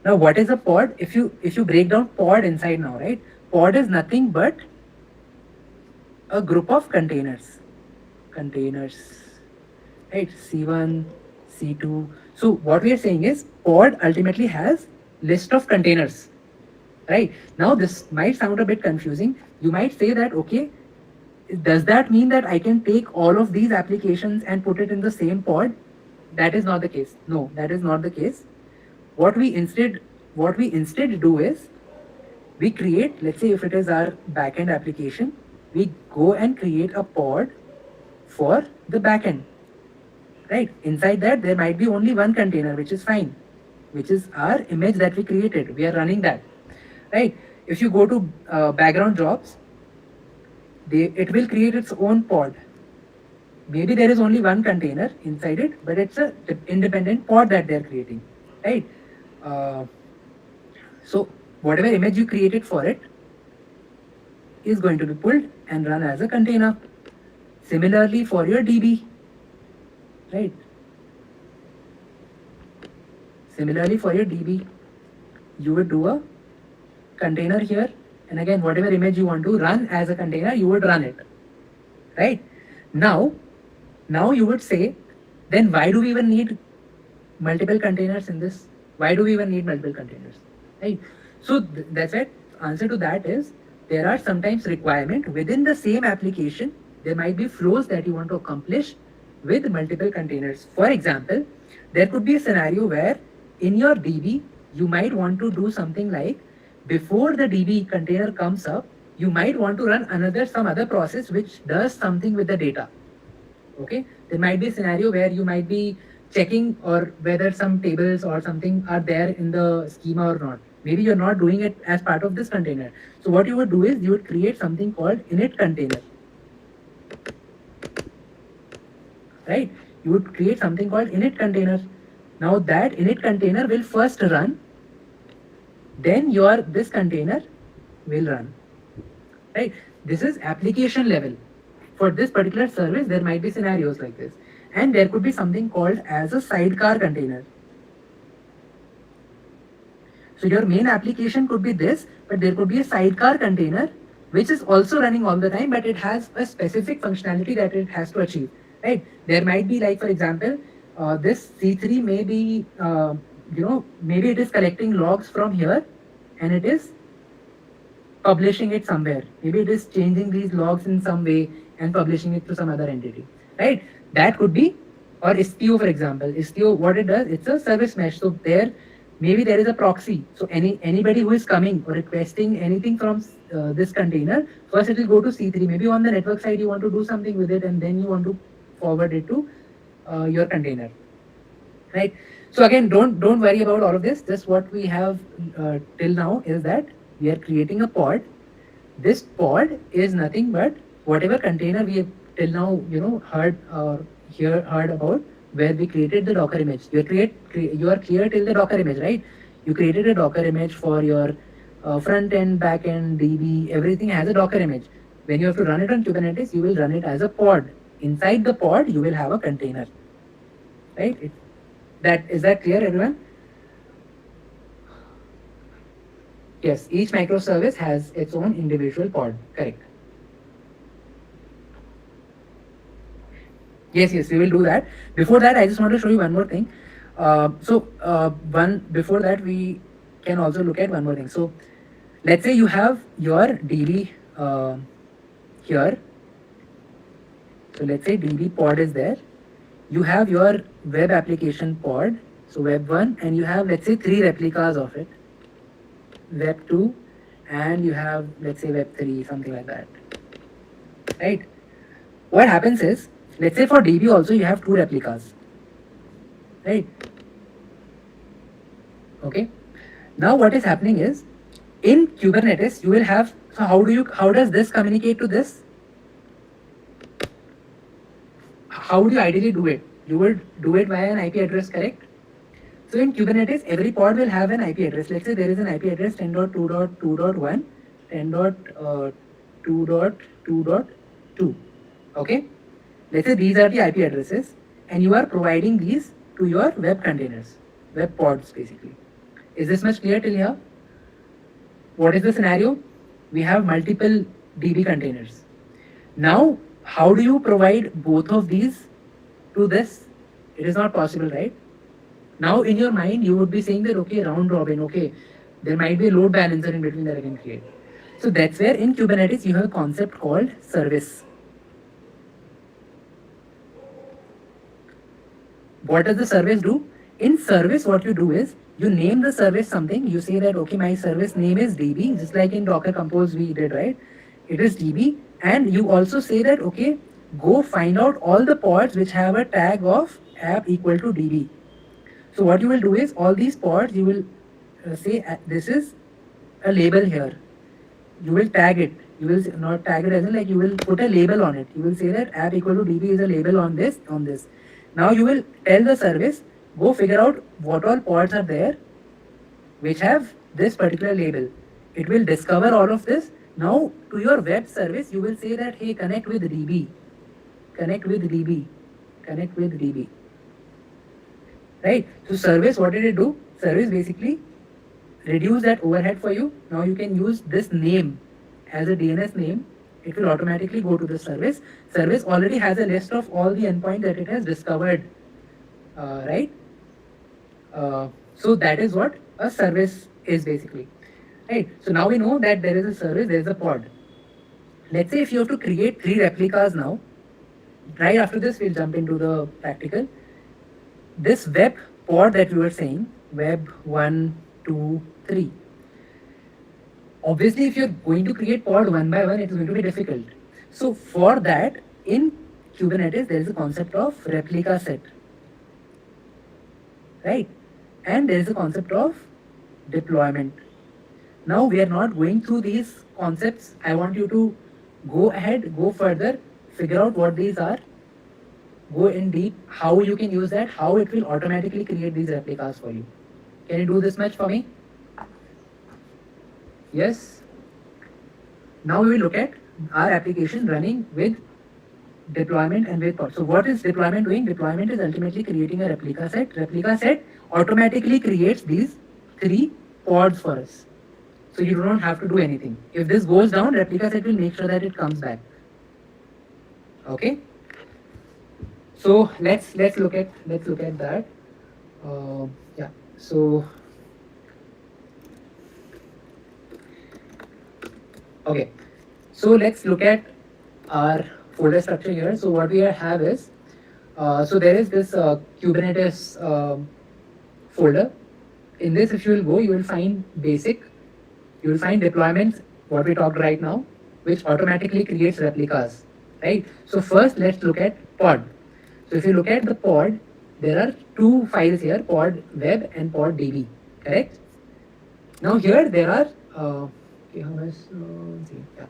Now what is a pod? If you break down pod inside now, right, pod is nothing but a group of containers, right? C1, C2. So what we are saying is pod ultimately has list of containers, right? Now this might sound a bit confusing. You might say that okay, does that mean that I can take all of these applications and put it in the same pod? That is not the case. No, that is not the case. What we instead do is we create, let's say if it is our backend application, we go and create a pod for the backend, right? Inside that there might be only one container, which is fine, which is our image that we created. We are running that, right? If you go to background jobs, it will create its own pod. Maybe there is only one container inside it, but it's a independent pod that they're creating, right? Uh, so whatever image you created for it, is going to be pulled and run as a container. Similarly for your DB, right? Similarly for your DB, you would do a container here, and again whatever image you want to run as a container, you would run it, right? Now you would say, then why do we even need multiple containers in this? Why do we even need multiple containers, right? So that's it. Answer to that is, there are sometimes requirement within the same application. There might be flows that you want to accomplish with multiple containers. For example, there could be a scenario where in your DB you might want to do something like, before the DB container comes up, you might want to run some other process which does something with the data. Okay, there might be a scenario where you might be checking or whether some tables or something are there in the schema or not. Maybe you're not doing it as part of this container. So what you would do is you would create something called init container, right? You would create something called init container. Now that init container will first run, then your this container will run, right? This is application level. For this particular service, there might be scenarios like this, and there could be something called as a sidecar container. So your main application could be this, but there could be a sidecar container which is also running all the time, but it has a specific functionality that it has to achieve, right? There might be, like for example, this C3 may be, maybe it is collecting logs from here and it is publishing it somewhere. Maybe it is changing these logs in some way and publishing it to some other entity, right? That could be, or Istio, for example. Istio, what it does, it's a service mesh. So there, maybe there is a proxy. So anybody who is coming or requesting anything from this container, first it will go to C3. Maybe on the network side you want to do something with it, and then you want to forward it to your container, right? So again, don't worry about all of this. Just what we have till now is that we are creating a pod. This pod is nothing but whatever container we have till now, heard about, where we created the Docker image. You are clear till the Docker image, right? You created a Docker image for your front end, back end, DB. Everything has a Docker image. When you have to run it on Kubernetes, you will run it as a pod. Inside the pod, you will have a container, right? Is that clear, everyone? Yes, each microservice has its own individual pod, correct. Yes, we will do that. Before that, I just want to show you one more thing. Before that, we can also look at one more thing. So let's say you have your DB here. So let's say DB pod is there. You have your web application pod, so web 1, and you have, let's say, 3 replicas of it. Web 2, and you have, let's say, web 3, something like that, right? What happens is, let's say for DB also you have 2 replicas, right? Okay. Now what is happening is, in Kubernetes you will have, so how does this communicate to this? How would you ideally do it? You would do it via an IP address, correct? So in Kubernetes, every pod will have an IP address. Let's say there is an IP address 10.2.2.1, 10.2.2.2. Okay? Let's say these are the IP addresses, and you are providing these to your web containers, web pods basically. Is this much clear till here? What is the scenario? We have multiple DB containers. Now, how do you provide both of these to this? It is not possible, right? Now in your mind, you would be saying that, okay, round robin, okay, there might be a load balancer in between that I can create. So that's where in Kubernetes you have a concept called service. What does the service do? In service, what you do is, you name the service something. You say that, okay, my service name is DB, just like in Docker Compose we did, right? It is DB. And you also say that, okay, go find out all the pods which have a tag of app equal to DB. So what you will do is, all these pods, you will say this is a label here. You will tag it. You will not tag it as in, like, you will put a label on it. You will say that app equal to DB is a label on this. Now you will tell the service, go figure out what all pods are there which have this particular label. It will discover all of this. Now to your web service, you will say that, hey, connect with DB, connect with DB, connect with DB. Right? So service, what did it do? Service basically reduce that overhead for you. Now you can use this name as a DNS name. It will automatically go to the service. Service already has a list of all the endpoints that it has discovered, right? So that is what a service is basically, right? So now we know that there is a service, there is a pod. Let's say if you have to create 3 replicas now, right after this we'll jump into the practical. This web pod that we were saying, web 1, 2, 3. Obviously, if you're going to create pod one by one, it is going to be difficult. So for that, in Kubernetes, there is a concept of replica set, right? And there is a concept of deployment. Now we are not going through these concepts. I want you to go ahead, go further, figure out what these are, go in deep, how you can use that, how it will automatically create these replicas for you. Can you do this much for me? Yes. Now we will look at our application running with deployment and with pod. So what is deployment doing? Deployment is ultimately creating a replica set. Replica set automatically creates these 3 pods for us. So you don't have to do anything. If this goes down, replica set will make sure that it comes back. Okay. So let's look at that. Yeah. So okay. So let's look at our folder structure here. So what we have is, so there is this Kubernetes folder. In this, if you will go, you will find basic, you will find deployments, what we talked right now, which automatically creates replicas, right? So first, let's look at pod. So if you look at the pod, there are 2 files here, pod web and pod db, correct? Now here there are, okay, how much, let's see, yeah.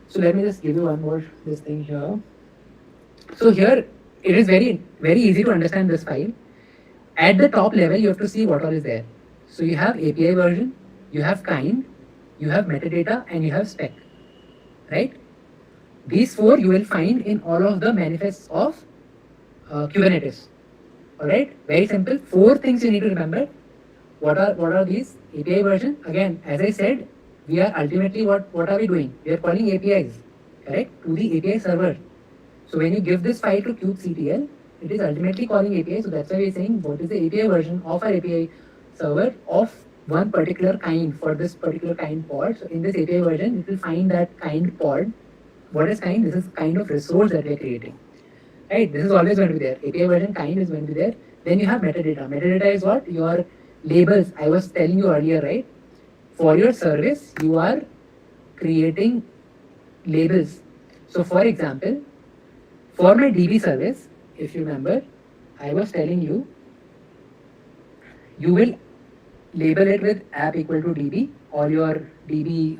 So let me just give you one more this thing here. So here it is very easy to understand this file. At the top level, you have to see what all is there. So you have API version, you have kind, you have metadata, and you have spec, right? These 4 you will find in all of the manifests of Kubernetes. All right, very simple. 4 things you need to remember. What are these? API version. Again, as I said, we are ultimately what are we doing? We are calling APIs, correct, to the API server. So when you give this file to kubectl, it is ultimately calling API. So that's why we're saying what is the API version of our API server of one particular kind for this particular kind pod. So in this API version, you will find that kind pod. What is kind? This is kind of resource that we're creating. Right? This is always going to be there. API version kind is going to be there. Then you have metadata. Metadata is what? Your labels. I was telling you earlier, right? For your service, you are creating labels. So for example, for my DB service, if you remember, I was telling you, you will label it with app equal to DB or your DB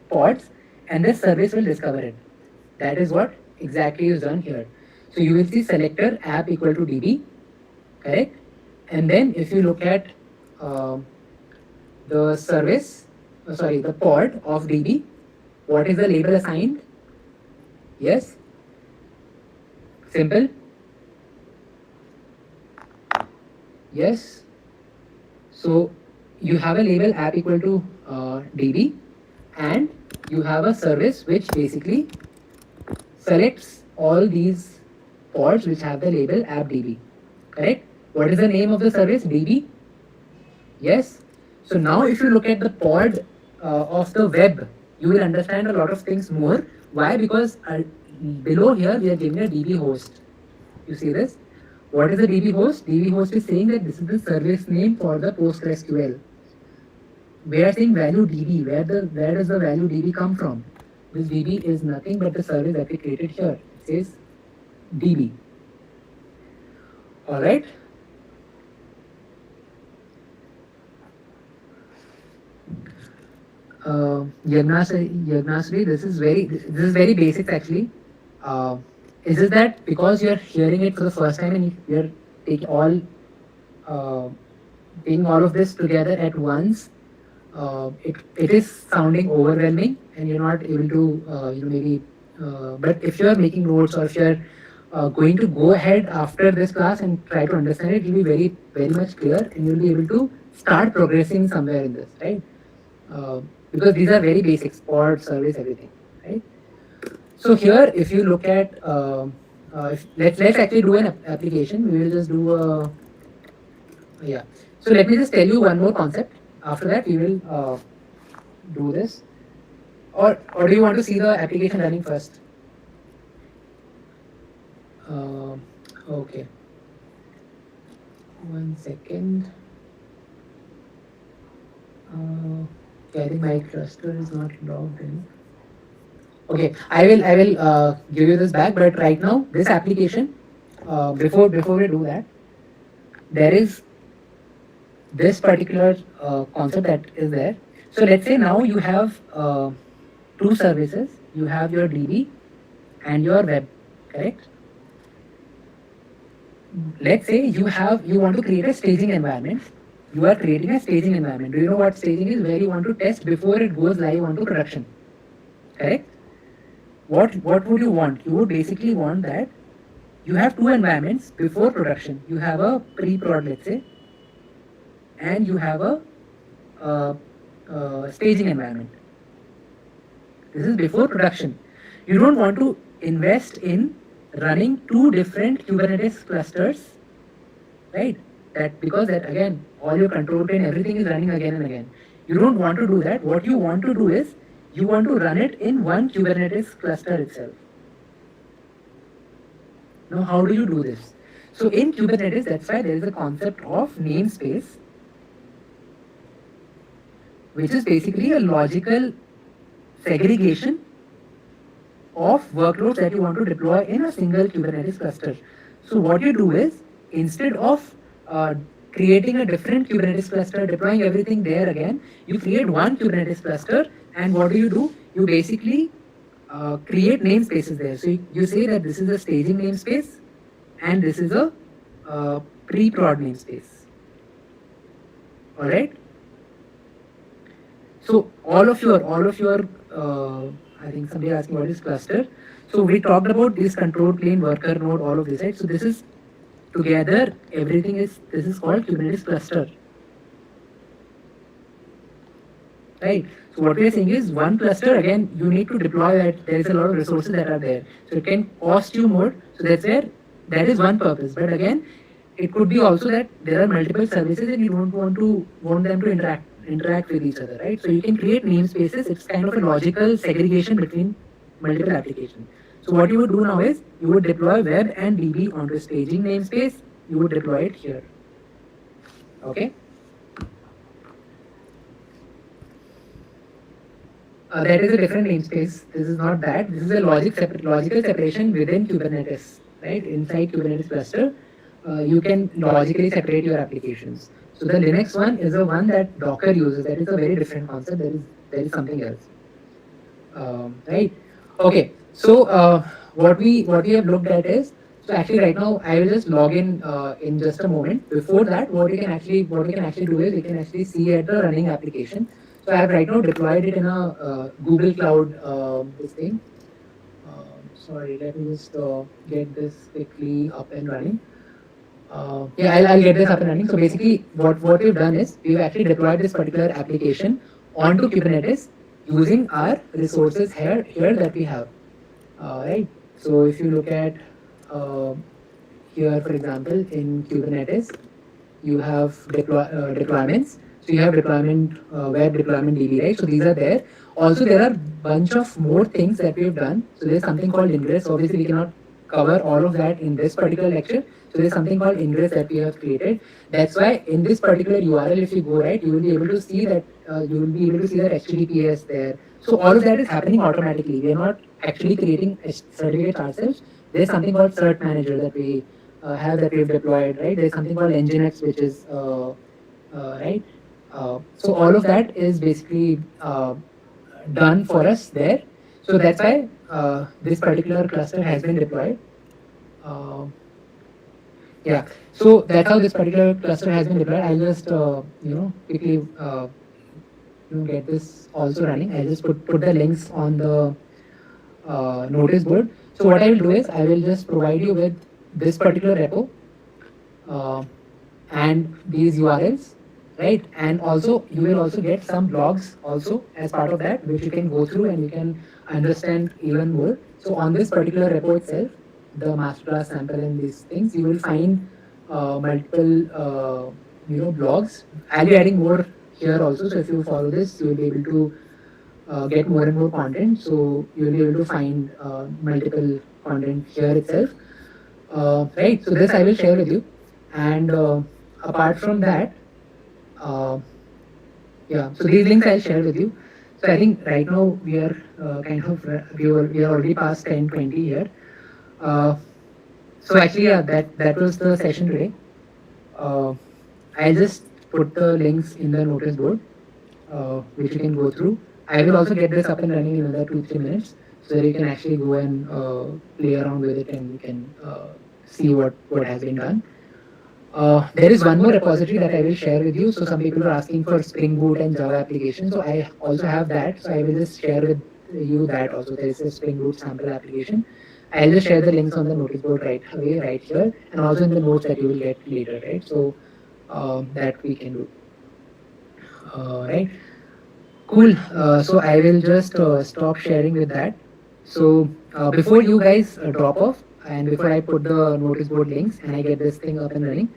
pods, and this service will discover it. That is what exactly is done here. So you will see selector app equal to DB, correct? And then if you look at the service, the pod of DB, what is the label assigned? Yes? Simple? Yes? So you have a label app equal to DB, and you have a service which basically selects all these pods which have the label app DB, correct? What is the name of the service? DB? Yes? So now if you look at the pod of the web, you will understand a lot of things more. Why? Because below here we are giving a DB host. You see this? What is a DB host? DB host is saying that this is the service name for the PostgreSQL. We are saying value DB. Where does the value DB come from? This DB is nothing but the service that we created here. It says DB. All right. Yagnasri, this is very basic actually. Is it that because you're hearing it for the first time and you're taking all of this together at once, it is sounding overwhelming? and you're not able to, maybe, but if you're making notes, or if you're going to go ahead after this class and try to understand it, it'll be very, very much clear, and you'll be able to start progressing somewhere in this, right? Uh, because these are very basic: sport, service, everything, right? So here, if you look at, if let's actually do an application. We will just do a, yeah. So let me just tell you one more concept. After that, we will do this. Or do you want to see the application running first? Uh, okay. 1 second. Okay, I think my cluster is not logged in. Okay, I will give you this back. But right now, this application, before we do that, there is this particular concept that is there. So let's say now you have two services. You have your DB and your web, correct? Let's say you want to create a staging environment. You are creating a staging environment. Do you know what staging is? Where you want to test before it goes live onto production, correct? What would you want? You would basically want that you have two environments before production. You have a pre-prod, let's say, and you have a staging environment. This is before production. You don't want to invest in running two different Kubernetes clusters, right? That, because that, again, all your control plane, everything is running again and again. You don't want to do that. What you want to do is you want to run it in one Kubernetes cluster itself. Now, how do you do this? So in Kubernetes, that's why there is a concept of namespace, which is basically a logical segregation of workloads that you want to deploy in a single Kubernetes cluster. So what you do is, instead of creating a different Kubernetes cluster, deploying everything there again, you create one Kubernetes cluster, and what do? You basically create namespaces there. So you say that this is a staging namespace, and this is a pre-prod namespace. All right. So all of your I think somebody asked me what is cluster. So we talked about this control plane, worker node, all of this, right? So this is together, everything is, this is called Kubernetes cluster, right? So what we are saying is, one cluster, again, you need to deploy that. There is a lot of resources that are there, so it can cost you more. So that's where, that is one purpose. But again, it could be also that there are multiple services and you don't want them to interact with each other, right? So you can create namespaces. It's kind of a logical segregation between multiple applications. So what you would do now is, you would deploy web and DB onto staging namespace. You would deploy it here. Okay. That is a different namespace. This is not that. This is a logical separation within Kubernetes, right? Inside Kubernetes cluster, you can logically separate your applications. So the Linux one is the one that Docker uses. That is a very different concept. There is something else, right? Okay. So what we have looked at is, so actually right now I will just log in just a moment. Before that, what we can actually do is, we can actually see at the running application. So I have right now deployed it in a Google Cloud, this thing. Sorry, let me just get this quickly up and running. Yeah, I'll get this up and running. So basically, what we've done is, we've actually deployed this particular application onto Kubernetes using our resources here that we have. Right. So if you look at here, for example, in Kubernetes, you have deployments. So you have deployment, web deployment DB, right? So these are there. Also, there are bunch of more things that we've done. So there's something called ingress. Obviously, we cannot cover all of that in this particular lecture. So there's something called ingress that we have created. That's why in this particular URL, if you go right, you will be able to see that HTTPS there. So all of that is happening automatically. We are not actually creating certificates ourselves. There's something called Cert Manager that we have, that we've deployed, right? There's something called Nginx, which is right. So all of that is basically done for us there. So that's why this particular cluster has been deployed. Yeah. So that's how this particular cluster has been deployed. I'll just quickly get this also running. I'll just put the links on the notice board. So what I will do is I will just provide you with this particular repo uh, and these URLs, right? And also you will also get some blogs also as part of that, which you can go through and you can understand even more. So on this particular repo itself, the masterclass sample and these things, you will find multiple blogs. I'll be adding more here also. So if you follow this, you will be able to get more and more content. So you will be able to find multiple content here itself. Right. So this I will share with you. And apart from that, uh, yeah. So these links I'll share with you. So I think right now we are kind of we are already past 10:20 here. Uh, so actually, yeah, that was the session today. Uh, I'll just put the links in the notice board, which you can go through. I will also get this up and running in another 2-3 minutes, so that you can actually go and play around with it and you can see what has been done. There is one more repository that I will share with you. So some people are asking for Spring Boot and Java application. So I also have that. So I will just share with you that also. There is a Spring Boot sample application. I'll just share the links on the notice board right away, right here, and also in the notes that you will get later, right? So that we can do. Right. Cool. So I will just stop sharing with that. So before you guys drop off and before I put the notice board links and I get this thing up and running,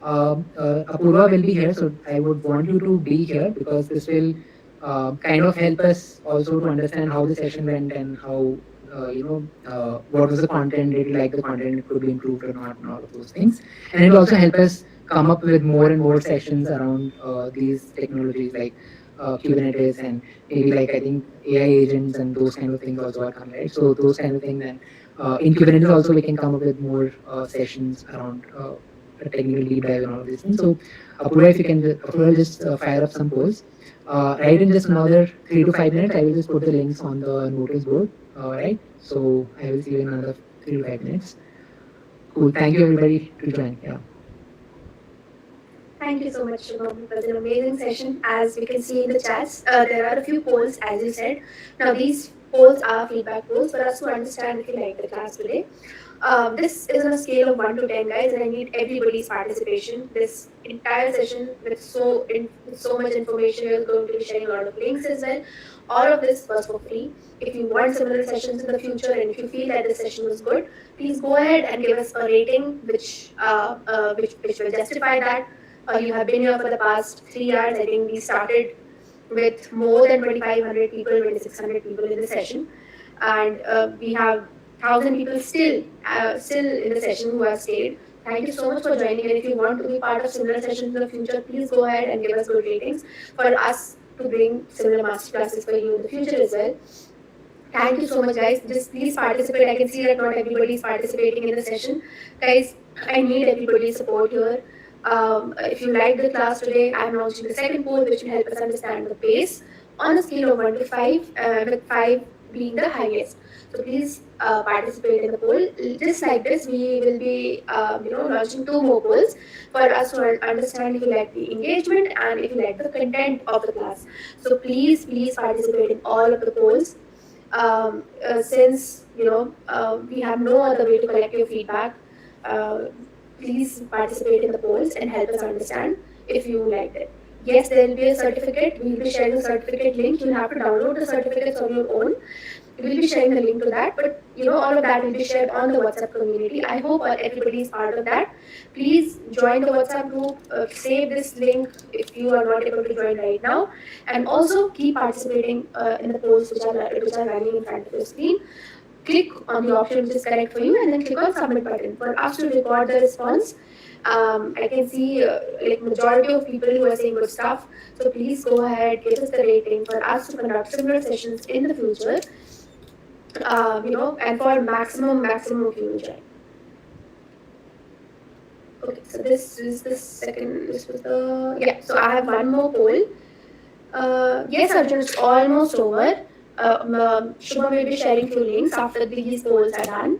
Apurva will be here. So I would want you to be here because this will kind of help us also to understand how the session went and how what was the content, did you like the content, it could be improved or not, and all of those things. And it will also help us come up with more and more sessions around these technologies like Kubernetes and maybe like I think AI agents and those kind of things also are coming, right? So those kind of things, and in Kubernetes also we can come up with more sessions around a technical deep dive and all of these things. So Apurva, if you can, Apurva, just fire up some polls. Right in just another 3 to 5 minutes, I will just put the links on the notice board. Right. So I will see you in another 3 to 5 minutes. Cool. Thank you everybody to join. Yeah. Thank you so much, Shubham. It was an amazing session. As we can see in the chats, there are a few polls, as you said. Now, these polls are feedback polls for us to understand if you like the class today. This is on a scale of 1 to 10, guys, and I need everybody's participation. This entire session with so much information, we're going to be sharing a lot of links as well. All of this was for free. If you want similar sessions in the future, and if you feel that this session was good, please go ahead and give us a rating, which will justify that. You have been here for the past 3 hours. I think we started with more than 2,500 people, 2,600 people in the session, and we have 1,000 people still in the session who have stayed. Thank you so much for joining. And if you want to be part of similar sessions in the future, please go ahead and give us good ratings for us to bring similar master classes for you in the future as well. Thank you so much, guys. Just please participate. I can see that not everybody is participating in the session. Guys, I need everybody's support here. If you liked the class today, I'm launching the second poll, which will help us understand the pace on a scale of 1 to 5, with 5 being the highest. So please participate in the poll. Just like this, we will be launching 2 more polls for us to understand if you like the engagement and if you like the content of the class. So please participate in all of the polls. Since we have no other way to collect your feedback, please participate in the polls and help us understand if you liked it. Yes, there will be a certificate. We will be sharing the certificate link. You'll have to download the certificates on your own. We'll be sharing the link to that, but all of that will be shared on the WhatsApp community. I hope everybody is part of that. Please join the WhatsApp group. Save this link if you are not able to join right now, and also keep participating in the polls which are running in front of your screen. Click on the option which is correct for you, and then click on submit button for us to record the response. I can see like majority of people who are saying good stuff. So please go ahead, give us the rating for us to conduct similar sessions in the future. And for maximum of you will join. Okay, so this is the second. This was the So I have one more poll. Yes, Arjun, it's almost over. Shubham will be sharing few links after these polls are done.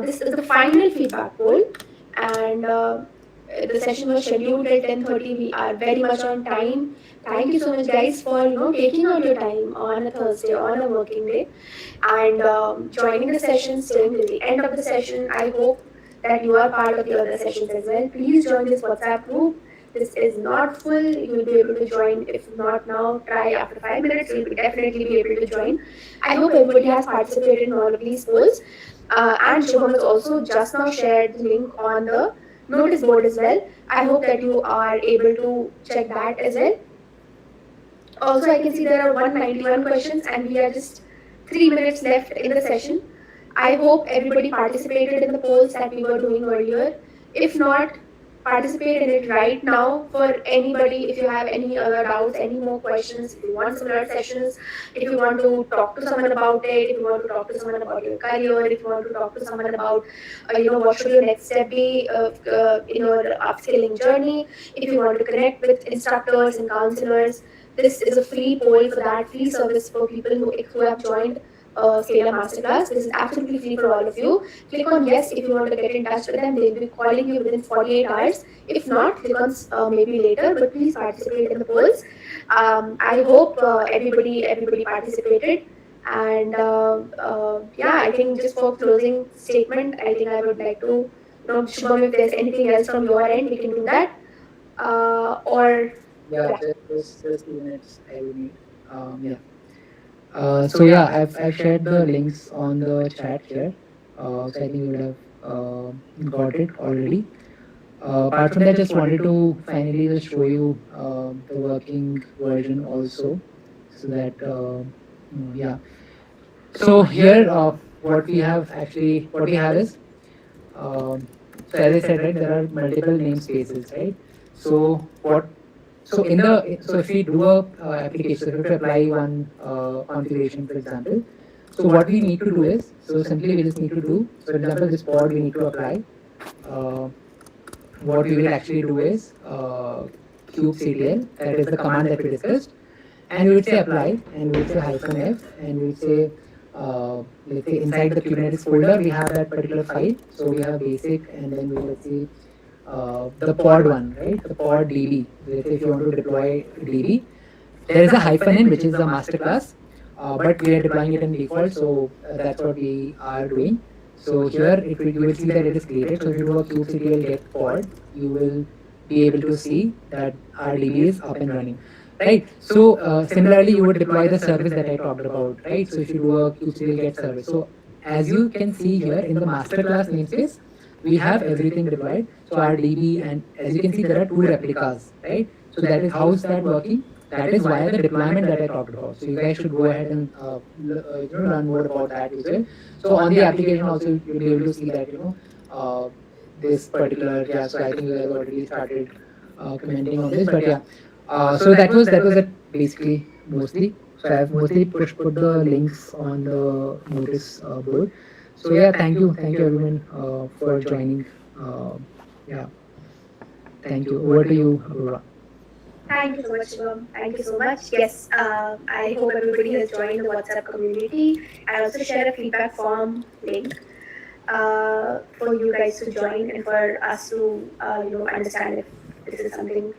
This is the final feedback poll, and the session was scheduled at 10:30. We are very much on time. Thank you so much, guys, for taking out your time on a Thursday, on a working day, and joining the session, staying till the end of the session. I hope that you are part of the other sessions as well. Please join this WhatsApp group. This is not full. You will be able to join. If not now, try after 5 minutes. You will definitely be able to join. I hope everybody has participated in all of these polls. And Shubham has also just now shared the link on the notice board as well. I hope that you are able to check that as well. Also, I can see there are 191 questions and we are just 3 minutes left in the session. I hope everybody participated in the polls that we were doing earlier. If not, participate in it right now. For anybody, if you have any other doubts, any more questions, if you want similar sessions, if you want to talk to someone about it, if you want to talk to someone about your career, if you want to talk to someone about, what should your next step be in your upskilling journey, if you want to connect with instructors and counselors, this is a free poll for that, free service for people who have joined Scalar Masterclass. This is absolutely free for all of you. Click on yes if you want to get in touch with them. They'll be calling you within 48 hours. If not, click on maybe later. But please participate in the polls. I hope everybody participated. And yeah, I think just for closing statement, I think I would like to, Shubham, if there's anything else from your end, we can do that. Or Yeah, yeah. just 2 minutes I will need. Yeah. So yeah, I've shared the links on the chat here. So I think you would have got it already. Apart from that, just wanted to finally just show you the working version also, so that yeah. So here, what we have is, so as I said, right, there are multiple namespaces, right? So what so if we do a application, so if we apply one configuration, for example, so what we need to do is, so simply we just need to do, so for example, this pod we need to apply. Uh, what we will actually do is kubectl, that is the command that we discussed, and we would say apply, and we would say hyphen f, and we would say let's say inside the Kubernetes folder we have that particular file. So we have basic, and then we let's say the pod one, right? The pod DB. Let's say if you want to deploy DB, there is a hyphen in which is the master class, but we are deploying it in default, so that's what we are doing. So here you will see that it is created. So if you do a kubectl get pod, you will be able to see that our DB is up and running, right? So similarly, you would deploy the service that I talked about, right? So if you do a kubectl get service, so as you can see here in the master class namespace, we have everything deployed. So our DB, and as you can see, there are two replicas, right? So that is how is that working? That is via the deployment that I talked about. So you guys should go ahead and learn more about that as well. So on the application also you'll be able to see that this particular, yeah. So I think you guys already started commenting on this, but yeah. So that was it basically mostly. So I've mostly put the links on the notice board. So yeah, thank you everyone for joining. Yeah, thank you. Over to you, Aurora. Thank you so much, Shivam. Thank you so much. Yes, I hope everybody has joined the WhatsApp community. I also share a feedback form link for you guys to join and for us to, understand if this is something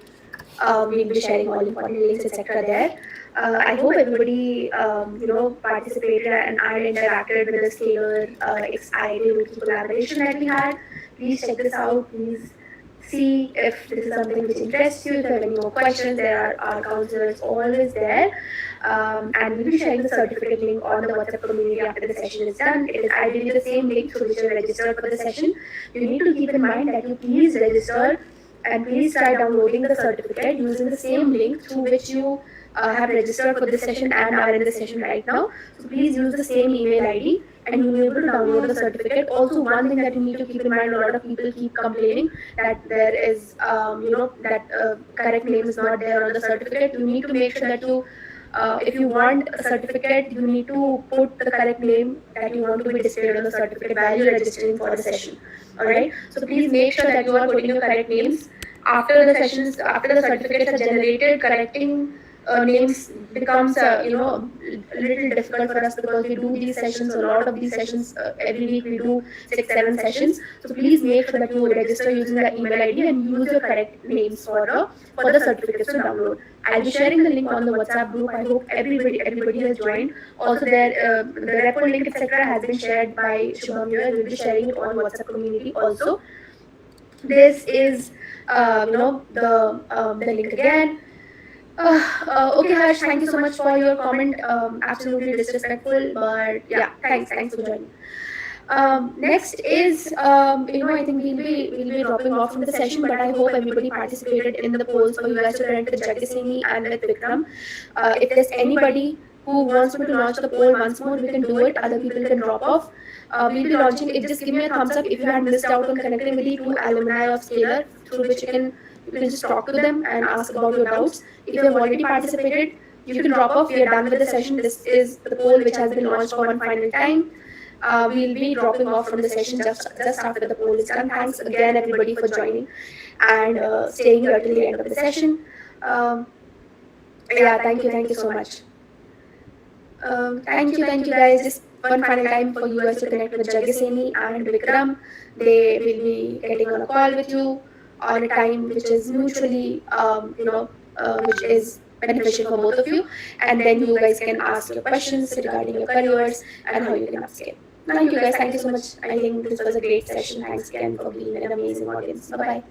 we'll be sharing all important links, etc. there. I hope everybody, participated and interacted with the Scalar XID Wiki collaboration that we had. Please check this out. Please see if this is something which interests you. If you have any more questions, there are our counselors always there. And we'll be sharing the certificate link on the WhatsApp community after the session is done. It is ideally the same link through which you registered for the session. You need to keep in mind that you please register and please try downloading the certificate using the same link through which you have registered for this session and are in the session right now. So please use the same email ID and you'll be able to download the certificate. Also, one thing that you need to keep in mind, a lot of people keep complaining that there is, that correct name is not there on the certificate. You need to make sure that you, if you want a certificate, you need to put the correct name that you want to be displayed on the certificate while you're registering for the session. Alright, so please make sure that you are putting your correct names after the sessions, after the certificates are generated. Correcting names becomes a little difficult for us, because we do these sessions, a lot of these sessions, every week we do 6 7 sessions. So please make sure that you register using the email ID and use your correct names for the certificates to download. I'll be sharing the link on the WhatsApp group. I hope everybody has joined. Also, there the repo link, etc., has been shared by Shubham here. We'll be sharing it on WhatsApp community also. This is the link again. Okay, Harsh, thank you so much for your comment. Absolutely disrespectful, but yeah, thanks for joining. Next is, I think we'll be dropping off from the session, but I hope everybody participated in the polls for you guys to connect with Jagisini and with Vikram. If there's anybody who wants me to launch the poll once more, we can do it. Other people can drop off. We'll be launching it. Just give me a thumbs up if you had missed out on connecting with the two alumni of Scalar, through which you can just talk to them and ask about your doubts. If you have already participated, you can drop off. We are done with the session. This is the poll which has been launched for one final time. We'll be dropping off from the session just after the poll is done. Thanks again, everybody, for joining and staying here till the end of the session. Yeah, thank you so much. Thank you guys. Just one final time for you guys to connect with Jagiseni and Vikram. They will be getting on a call with you on a time which is mutually, which is beneficial for both of you, and then you guys can ask your questions regarding your careers and how you can upscale. Thank you guys. Thank you so much. I think this was a great session. Thanks again for being an amazing audience. Bye bye.